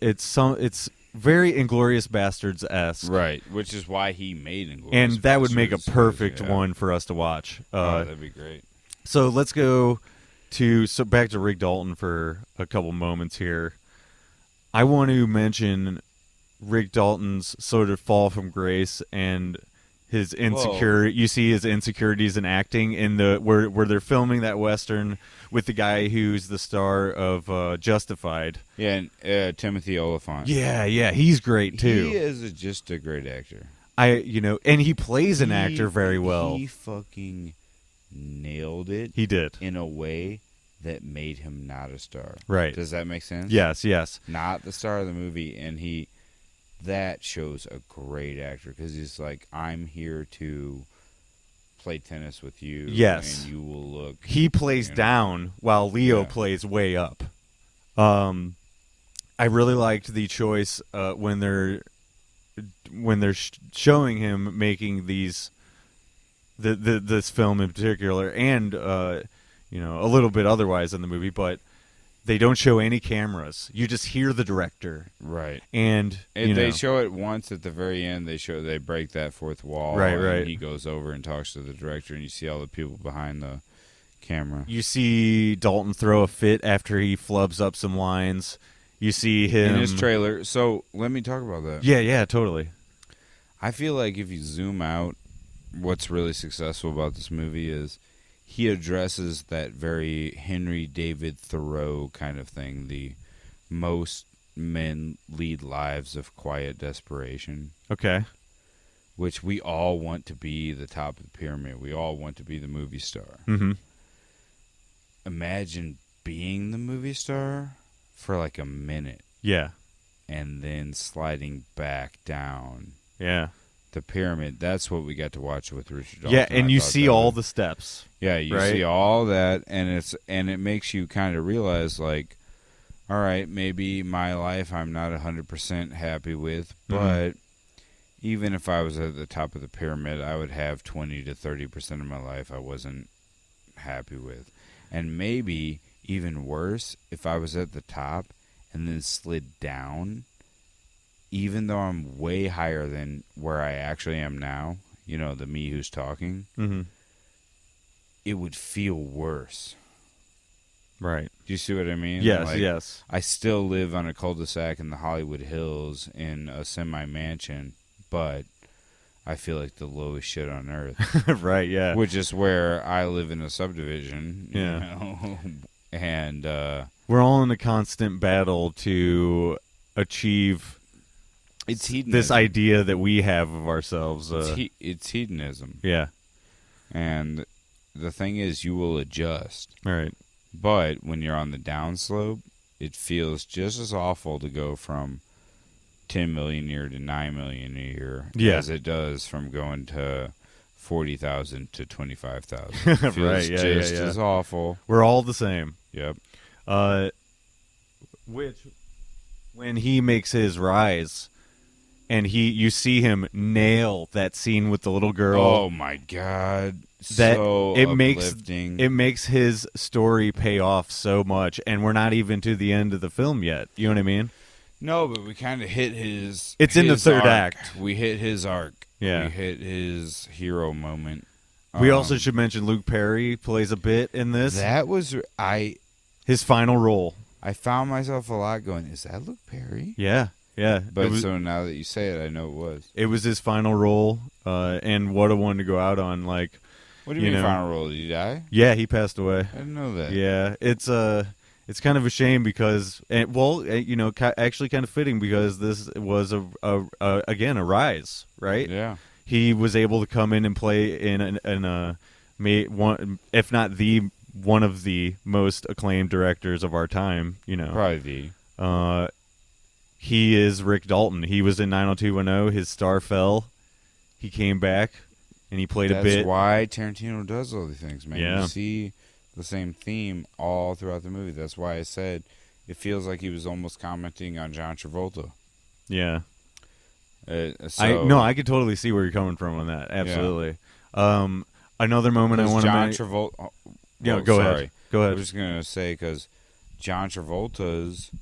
very Inglourious Bastards-esque. Right, which is why he made Inglourious Bastards. And that would make a perfect one for us to watch. That'd be great. So let's go back to Rick Dalton for a couple moments here. I want to mention Rick Dalton's sort of fall from grace and his you see his insecurities in acting in where they're filming that Western with the guy who's the star of Justified. Yeah, and Timothy Olyphant. Yeah, he's great too. He is just a great actor. And he plays an actor very well. He fucking nailed it. He did. In a way that made him not a star. Right. Does that make sense? Yes. Not the star of the movie, and that shows a great actor because he's like, I'm here to play tennis with you. Yes. And you will look. He plays down while Leo plays way up. I really liked the choice when they're when they're showing him making these this film in particular, and a little bit otherwise in the movie, but they don't show any cameras. You just hear the director, right? And they show it once at the very end. They break that fourth wall, right. And he goes over and talks to the director, and you see all the people behind the camera. You see Dalton throw a fit after he flubs up some lines. You see him in his trailer. So let me talk about that. Yeah, totally. I feel like if you zoom out, what's really successful about this movie is he addresses that very Henry David Thoreau kind of thing. The most men lead lives of quiet desperation. Okay. Which we all want to be the top of the pyramid. We all want to be the movie star. Mm-hmm. Imagine being the movie star for like a minute. Yeah. And then sliding back down. Yeah. The pyramid. That's what we got to watch with Richard Dalton. Yeah, and you see all the steps. Yeah, you see all that, and it makes you kind of realize, like, all right, maybe my life I'm not 100% happy with, but even if I was at the top of the pyramid, I would have 20 to 30% of my life I wasn't happy with. And maybe even worse, if I was at the top and then slid down, even though I'm way higher than where I actually am now, the me who's talking, it would feel worse. Right. Do you see what I mean? Yes, yes. I still live on a cul-de-sac in the Hollywood Hills in a semi-mansion, but I feel like the lowest shit on earth. Right, yeah. Which is where I live in a subdivision. Yeah. And we're all in a constant battle to achieve this idea that we have of ourselves. It's hedonism. Yeah. And the thing is, you will adjust. Right. But when you're on the downslope, it feels just as awful to go from 10 million a year to 9 million a year as it does from going to 40,000 to 25,000. It feels right, just as awful. We're all the same. Yep. Which, when he makes his rise, and you see him nail that scene with the little girl. Oh my God! That so uplifting. It makes his story pay off so much, and we're not even to the end of the film yet. You know what I mean? No, but we kind of hit his. It's in the third act. We hit his arc. Yeah, we hit his hero moment. We also should mention Luke Perry plays a bit in this. That was his final role. I found myself a lot going, is that Luke Perry? Yeah. Yeah, but so now that you say it, I know it was. It was his final role, and what a one to go out on! Like, what do you mean final role? Did he die? Yeah, he passed away. I didn't know that. Yeah, it's kind of a shame because, actually kind of fitting because this was again a rise, right? Yeah, he was able to come in and play in one, if not the one of the most acclaimed directors of our time. Probably the. He is Rick Dalton. He was in 90210. His star fell. He came back, and he played a bit. That's why Tarantino does all these things, man. Yeah. You see the same theme all throughout the movie. That's why I said it feels like he was almost commenting on John Travolta. Yeah. I could totally see where you're coming from on that. Absolutely. Yeah. Another moment I want to mention. John Travolta. Go ahead. Go ahead. I was just going to say because John Travolta's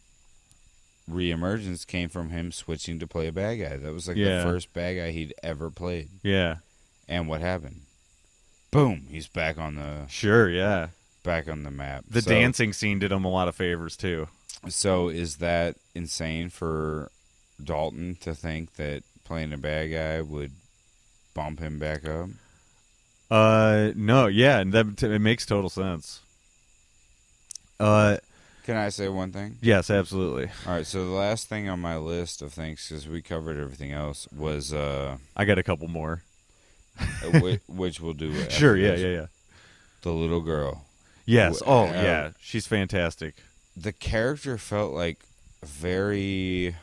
reemergence came from him switching to play a bad guy. That was like the first bad guy he'd ever played. Yeah. And what happened? Boom! He's back on the back on the map. The dancing scene did him a lot of favors too. So is that insane for Dalton to think that playing a bad guy would bump him back up? No, yeah, it makes total sense. Can I say one thing? Yes, absolutely. All right, so the last thing on my list of things, because we covered everything else, was... I got a couple more. which we'll do. Sure, yeah. The little girl. Yes, yeah, she's fantastic. The character felt like very...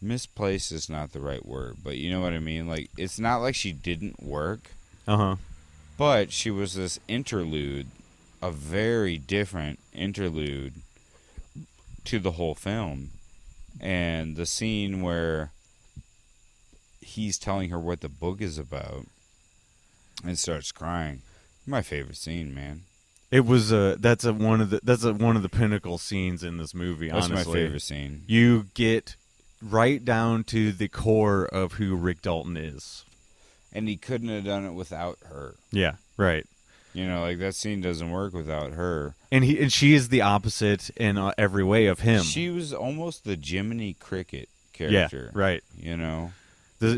misplaced is not the right word, but you know what I mean? Like, it's not like she didn't work. Uh-huh. But she was this interlude, a very different interlude to the whole film. And the scene where he's telling her what the book is about and starts crying. My favorite scene, man. It was that's one of the pinnacle scenes in this movie. That's honestly, my favorite scene. You get right down to the core of who Rick Dalton is, and he couldn't have done it without her. Yeah, right. You know, like that scene doesn't work without her. And she is the opposite in every way of him. She was almost the Jiminy Cricket character. Yeah, right. You know,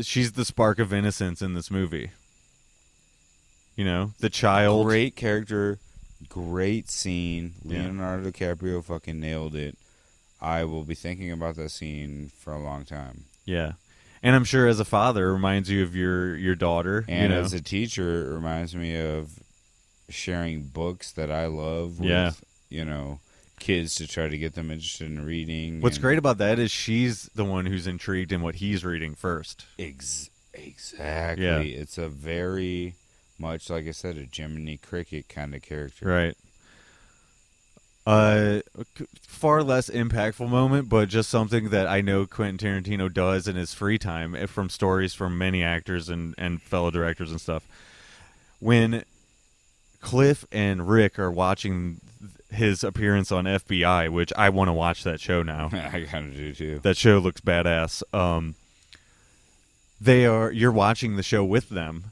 she's the spark of innocence in this movie. You know, the child. Great character. Great scene. Leonardo DiCaprio fucking nailed it. I will be thinking about that scene for a long time. Yeah. And I'm sure as a father, it reminds you of your daughter. And as a teacher, it reminds me of sharing books that I love with, kids to try to get them interested in reading. What's great about that is she's the one who's intrigued in what he's reading first. Exactly. Yeah. It's a very... much, like I said, a Jiminy Cricket kind of character. Right. Far less impactful moment, but just something that I know Quentin Tarantino does in his free time from stories from many actors and fellow directors and stuff. When Cliff and Rick are watching his appearance on FBI, which I want to watch that show now. I kind of do, too. That show looks badass. You're watching the show with them.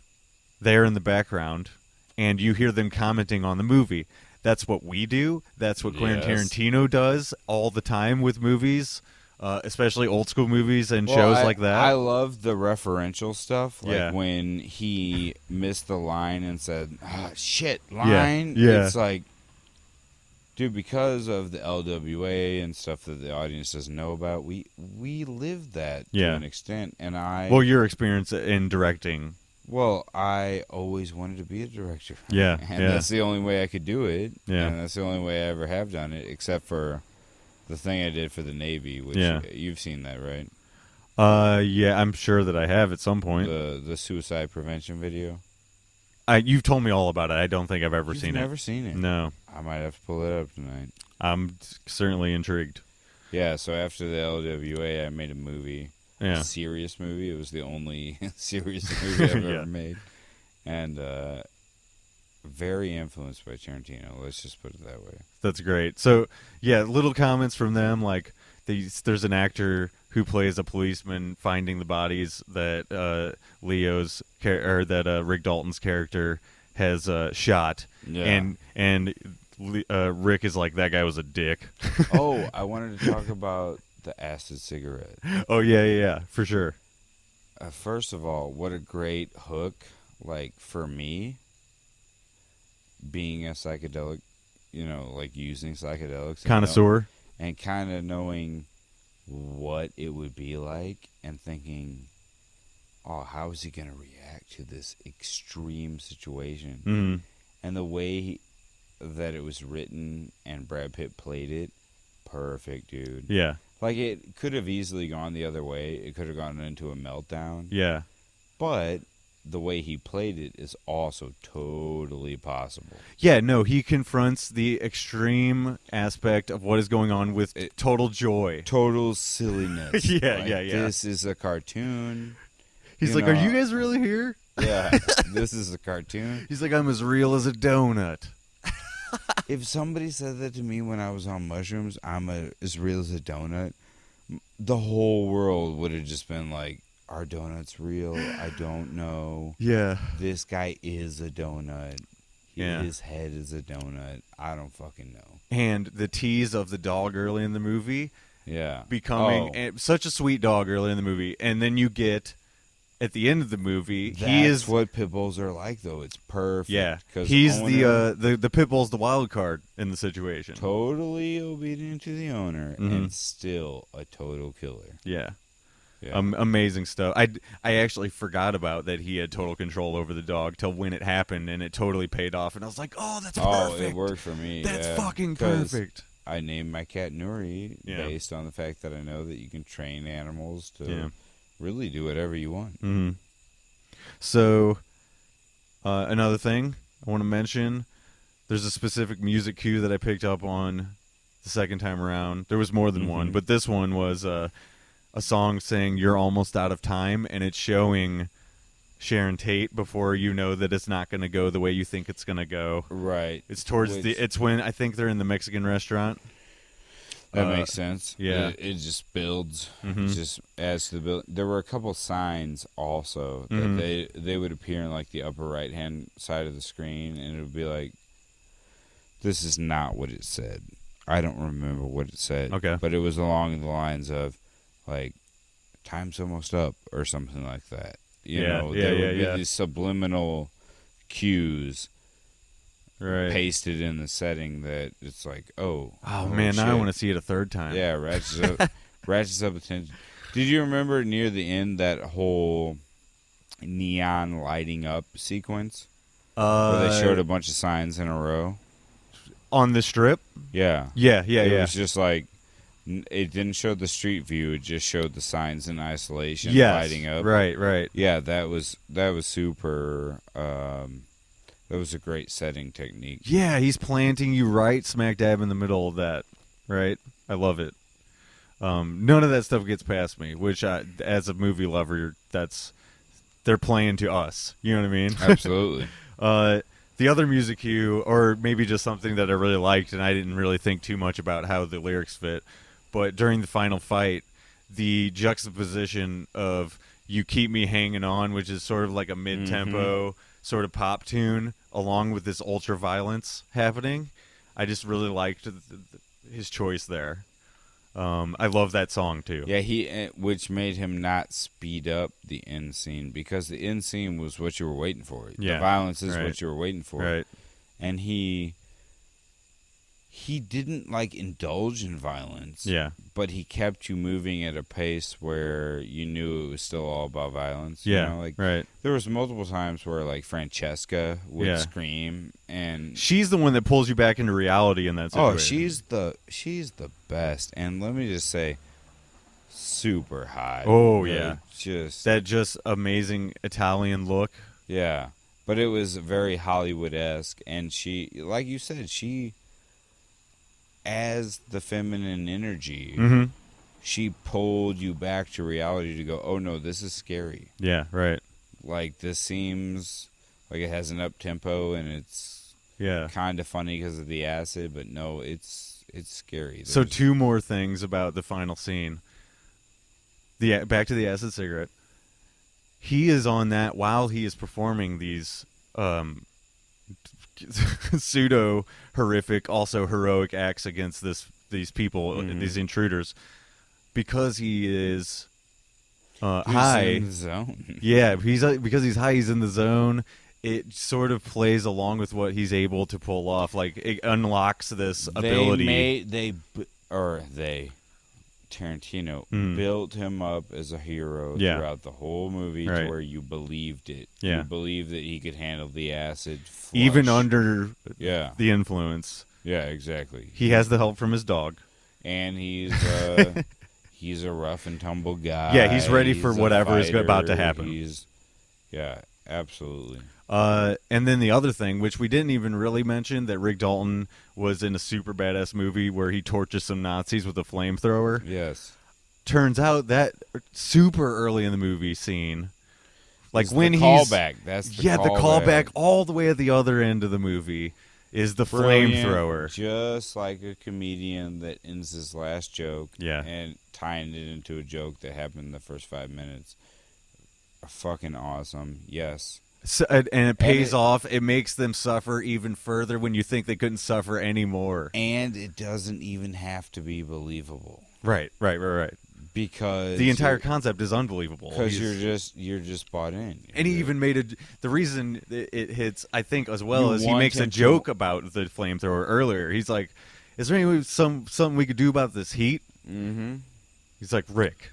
They're in the background, and you hear them commenting on the movie. That's what we do. That's what Quentin Tarantino does all the time with movies, especially old school movies and shows like that. I love the referential stuff, like when he missed the line and said, shit, line. Yeah. It's like, dude, because of the LWA and stuff that the audience doesn't know about, we lived that to an extent. And your experience in directing. Well, I always wanted to be a director. Yeah. And that's the only way I could do it. Yeah. And that's the only way I ever have done it, except for the thing I did for the Navy, which you've seen that, right? Yeah, I'm sure that I have at some point. The suicide prevention video. You've told me all about it. I don't think I've ever seen it. You've never seen it? No. I might have to pull it up tonight. I'm certainly intrigued. Yeah, so after the LWA, I made a movie. Yeah. A serious movie. It was the only serious movie I've ever made. And very influenced by Tarantino. Let's just put it that way. That's great. So, yeah, little comments from them, like there's an actor who plays a policeman finding the bodies that Rick Dalton's character has shot. Yeah. And Rick is like, that guy was a dick. Oh, I wanted to talk about the acid cigarette. Oh, yeah, for sure. First of all, what a great hook, like, for me, being a psychedelic, like using psychedelics. Connoisseur. And kind of knowing what it would be like and thinking, oh, how is he going to react to this extreme situation? Mm-hmm. And the way that it was written and Brad Pitt played it, perfect, dude. Yeah. Like, it could have easily gone the other way. It could have gone into a meltdown. Yeah. But the way he played it is also totally possible. Yeah, no, he confronts the extreme aspect of what is going on with total joy. Total silliness. Yeah. This is a cartoon. He's like, are you guys really here? Yeah, this is a cartoon. He's like, I'm as real as a donut. If somebody said that to me when I was on mushrooms, I'm as real as a donut, the whole world would have just been like, are donuts real? I don't know. Yeah. This guy is a donut. His head is a donut. I don't fucking know. And the tease of the dog early in the movie. Yeah. Becoming such a sweet dog early in the movie. And then you get... at the end of the movie, that's what pit bulls are like, though. It's perfect. Yeah, he's the pit bull's the wild card in the situation. Totally obedient to the owner, and still a total killer. Yeah. Amazing stuff. I actually forgot about that he had total control over the dog till when it happened, and it totally paid off. And I was like, oh, that's perfect. Oh, it worked for me. That's fucking perfect. I named my cat Nuri based on the fact that I know that you can train animals to really do whatever you want. Mm-hmm. So, another thing I want to mention, there's a specific music cue that I picked up on the second time around. There was more than one, but this one was a song saying "You're almost out of time," and it's showing Sharon Tate before you know that it's not going to go the way you think it's going to go. Right. It's towards it's when I think they're in the Mexican restaurant. That makes sense. Yeah. It just builds. It just adds to the build. There were a couple signs also that they would appear in like the upper right hand side of the screen, and it would be like, this is not what it said. I don't remember what it said. Okay. But it was along the lines of like, time's almost up or something like that. There would be these subliminal cues pasted in the setting that it's like, oh man, shit. now I want to see it a third time. Yeah, ratchets up attention. Did you remember near the end that whole neon lighting up sequence where they showed a bunch of signs in a row on the strip? Yeah. It was just like, it didn't show the street view. It just showed the signs in isolation lighting up. Right. Yeah, that was super. That was a great setting technique. Yeah, he's planting you right smack dab in the middle of that. Right, I love it. None of that stuff gets past me. Which, as a movie lover, they're playing to us. You know what I mean? Absolutely. The other music cue, or maybe just something that I really liked, and I didn't really think too much about how the lyrics fit. But during the final fight, the juxtaposition of "You Keep Me Hanging On," which is sort of like a mid-tempo sort of pop tune, along with this ultra violence happening, I just really liked his choice there. I love that song too. Yeah, which made him not speed up the end scene, because the end scene was what you were waiting for. Yeah, the violence is what you were waiting for. Right. And he didn't like indulge in violence. Yeah. But he kept you moving at a pace where you knew it was still all about violence. Yeah. Right. There was multiple times where like Francesca would scream, and she's the one that pulls you back into reality in that situation. Oh, she's the best. And let me just say, super hot. Oh yeah. Just amazing Italian look. Yeah. But it was very Hollywood-esque, and she, like you said, as the feminine energy, she pulled you back to reality to go, oh no, this is scary. Yeah, right. Like, this seems like it has an up-tempo, and it's kind of funny because of the acid, but no, it's scary. So 2 more things about the final scene. Back to the acid cigarette. He is on that while he is performing these pseudo horrific, also heroic acts against these people, these intruders, because he is high. In the zone. Yeah, because he's high. He's in the zone. It sort of plays along with what he's able to pull off. Like, it unlocks this ability. Tarantino built him up as a hero throughout the whole movie, to where you believed it. Yeah. You believed that he could handle the acid flush. Even under the influence. Yeah, exactly. He has the help from his dog. And he's a rough and tumble guy. Yeah, he's ready for whatever is about to happen. Yeah, absolutely. And then the other thing, which we didn't even really mention, that Rick Dalton was in a super badass movie where he torches some Nazis with a flamethrower. Yes. Turns out that super early in the movie scene, like, it's when the he's callback. That's the the callback all the way at the other end of the movie is the flamethrower. Just like a comedian that ends his last joke and tying it into a joke that happened in the first 5 minutes. Fucking awesome. Yes. So, and it pays off. It makes them suffer even further when you think they couldn't suffer anymore. And it doesn't even have to be believable. Right. Because the entire concept is unbelievable. Because you're just bought in. And he even made the reason it hits, I think, as well, as he makes a joke about the flamethrower earlier. He's like, "Is there any something we could do about this heat?" Mm-hmm. He's like, "Rick,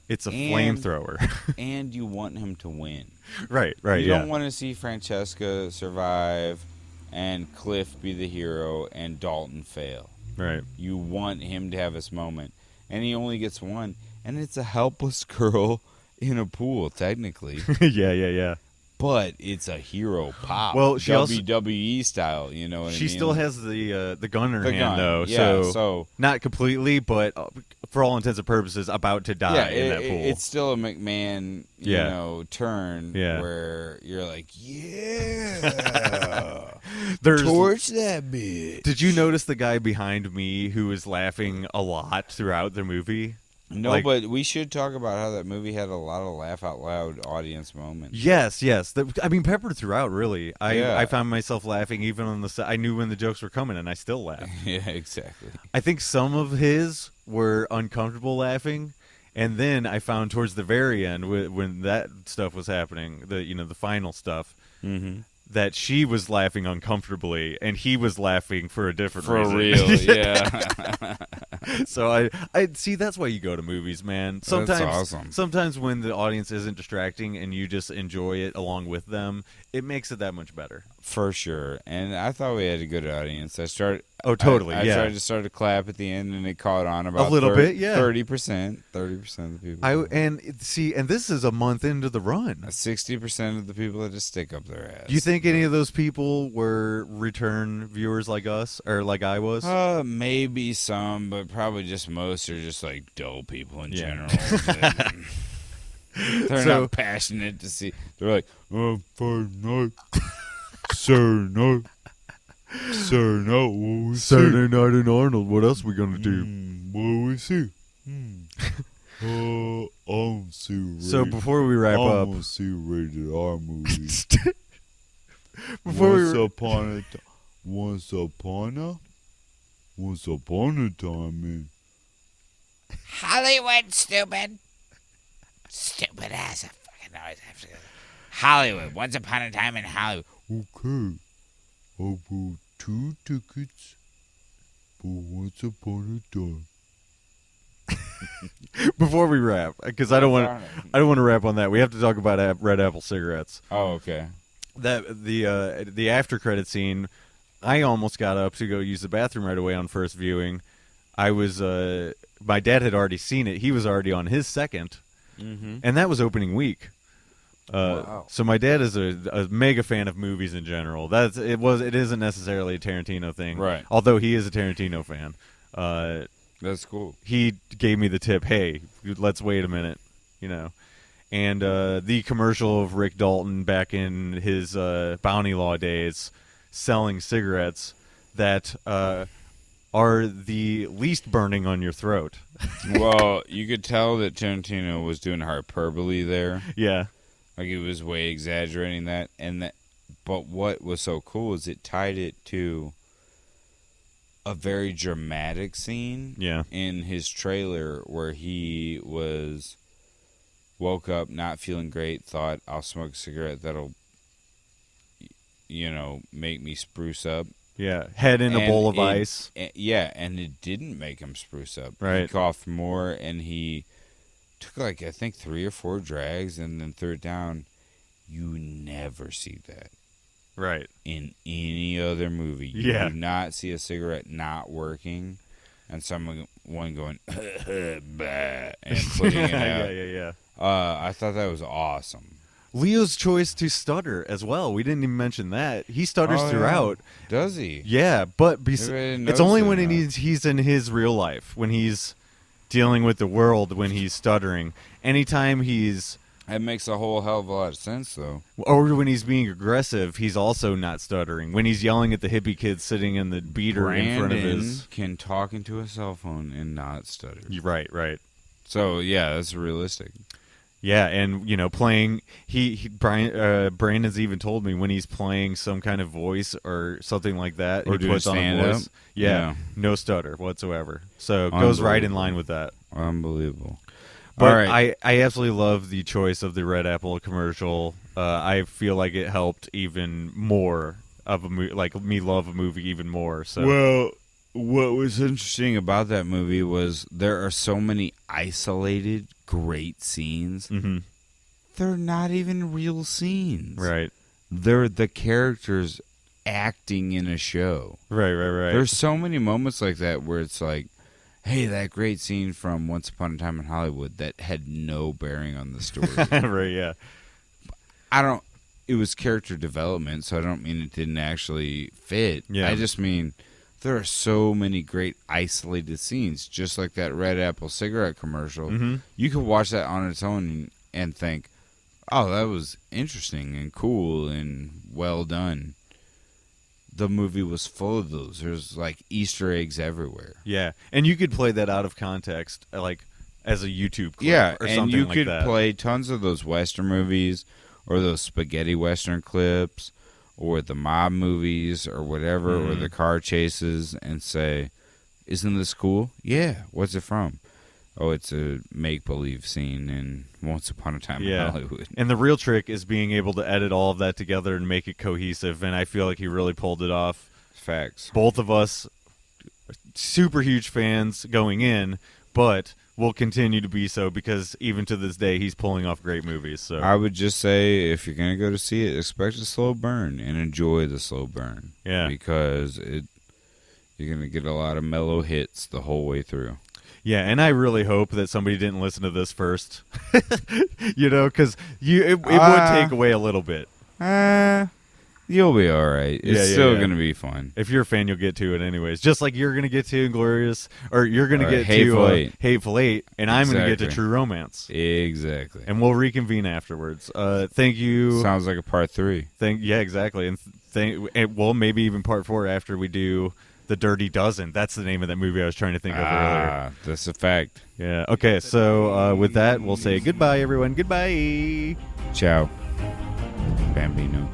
it's a flamethrower." And you want him to win. Right. You don't want to see Francesca survive and Cliff be the hero and Dalton fail. Right. You want him to have his moment. And he only gets one. And it's a helpless girl in a pool, technically. Yeah. but it's a hero pop. Well, she WWE style, you know what I mean? She still has the gun in her hand, though. Yeah, so not completely, but for all intents and purposes, about to die in that pool. It's still a McMahon, you know, turn where you're like, torch that bitch. Did you notice the guy behind me who was laughing a lot throughout the movie? No, but we should talk about how that movie had a lot of laugh out loud audience moments. Yes. I mean, peppered throughout, really. I found myself laughing even on the set. I knew when the jokes were coming, and I still laughed. Yeah, exactly. I think some of his were uncomfortable laughing, and then I found towards the very end, when that stuff was happening, the final stuff, that she was laughing uncomfortably, and he was laughing for a different reason. For real, yeah. So I see, that's why you go to movies, man. Sometimes, that's awesome. Sometimes when the audience isn't distracting and you just enjoy it along with them, it makes it that much better. For sure. And I thought we had a good audience. I started I tried to start to clap at the end, and it caught on about a little bit, yeah. 30% of the people. And this is a month into the run. 60% of the people that just stick up their ass. Do you think any of those people were return viewers like us, or like I was? Maybe some, but probably just most are just like dull people in general. They're not passionate to see. They're like, oh, Friday night, Saturday night, Saturday night in Arnold. What else we gonna do? What do we see? I don't see. So before we wrap up, I don't see rated R movies. Once upon a time, man. Hollywood, stupid. Stupid ass. I fucking always have to go. Hollywood. Once upon a time in Hollywood. Okay. I bought 2 tickets for Once Upon a Time. Before we wrap, because I don't want to wrap on that. We have to talk about Red Apple cigarettes. Oh, okay. That the after credit scene, I almost got up to go use the bathroom right away on first viewing. I was my dad had already seen it. He was already on his second, and that was opening week. Wow. So my dad is a mega fan of movies in general. It isn't necessarily a Tarantino thing, right? Although he is a Tarantino fan. That's cool. He gave me the tip, hey, let's wait a minute, you know. And the commercial of Rick Dalton back in his Bounty Law days selling cigarettes that are the least burning on your throat. Well, you could tell that Tarantino was doing hyperbole there. Yeah. Like he was way exaggerating that. But what was so cool is it tied it to a very dramatic scene in his trailer where he woke up not feeling great, thought, I'll smoke a cigarette that'll, make me spruce up. Yeah, head in a bowl of ice. And it didn't make him spruce up. Right. He coughed more, and he took, I think 3 or 4 drags and then threw it down. You never see that. Right. In any other movie. You do not see a cigarette not working and someone going, bah, and putting it out. Yeah. I thought that was awesome. Leo's choice to stutter as well. We didn't even mention that. He stutters throughout. Does he? Yeah, but it's only when he's in his real life, when he's dealing with the world, when he's stuttering. Anytime he's... That makes a whole hell of a lot of sense, though. Or when he's being aggressive, he's also not stuttering. When he's yelling at the hippie kid sitting in the beater in front of his... can talk into a cell phone and not stutter. Right. So, yeah, that's realistic. Yeah, and, playing... Brandon's even told me when he's playing some kind of voice or something like that, or he puts on a voice. Yeah, no stutter whatsoever. So it goes right in line with that. Unbelievable. But right. I absolutely love the choice of the Red Apple commercial. I feel like it helped even more of a me love a movie even more. So well, what was interesting about that movie was there are so many isolated great scenes. Mm-hmm. They're not even real scenes. Right. They're the characters acting in a show. Right. There's so many moments like that where it's like, hey, that great scene from Once Upon a Time in Hollywood that had no bearing on the story. Right, yeah. it was character development, so I don't mean it didn't actually fit. Yeah. I just mean there are so many great isolated scenes, just like that Red Apple cigarette commercial. Mm-hmm. You could watch that on its own and think, oh, that was interesting and cool and well done. The movie was full of those. There's like Easter eggs everywhere. Yeah, and you could play that out of context, like as a YouTube clip or something like that. Yeah, and you could play tons of those Western movies or those spaghetti Western clips or the mob movies or whatever, or the car chases, and say, isn't this cool? Yeah, what's it from? Oh, it's a make-believe scene in Once Upon a Time in Hollywood. And the real trick is being able to edit all of that together and make it cohesive, and I feel like he really pulled it off. Facts. Both of us, super huge fans going in, but will continue to be so because even to this day, he's pulling off great movies. So I would just say, if you're going to go to see it, expect a slow burn and enjoy the slow burn. Yeah. Because you're going to get a lot of mellow hits the whole way through. Yeah, and I really hope that somebody didn't listen to this first, because it would take away a little bit. You'll be all right. It's still going to be fun. If you're a fan, you'll get to it anyways. Just like you're going to get to Inglorious, or you're going to get to Hateful Eight, and I'm going to get to True Romance. Exactly. And we'll reconvene afterwards. Thank you. Sounds like a part 3. Yeah, exactly. And well, maybe even part 4 after we do The Dirty Dozen. That's the name of that movie I was trying to think of earlier. That's a fact. Yeah. Okay, so with that, we'll say goodbye, everyone. Goodbye. Ciao. Bambino.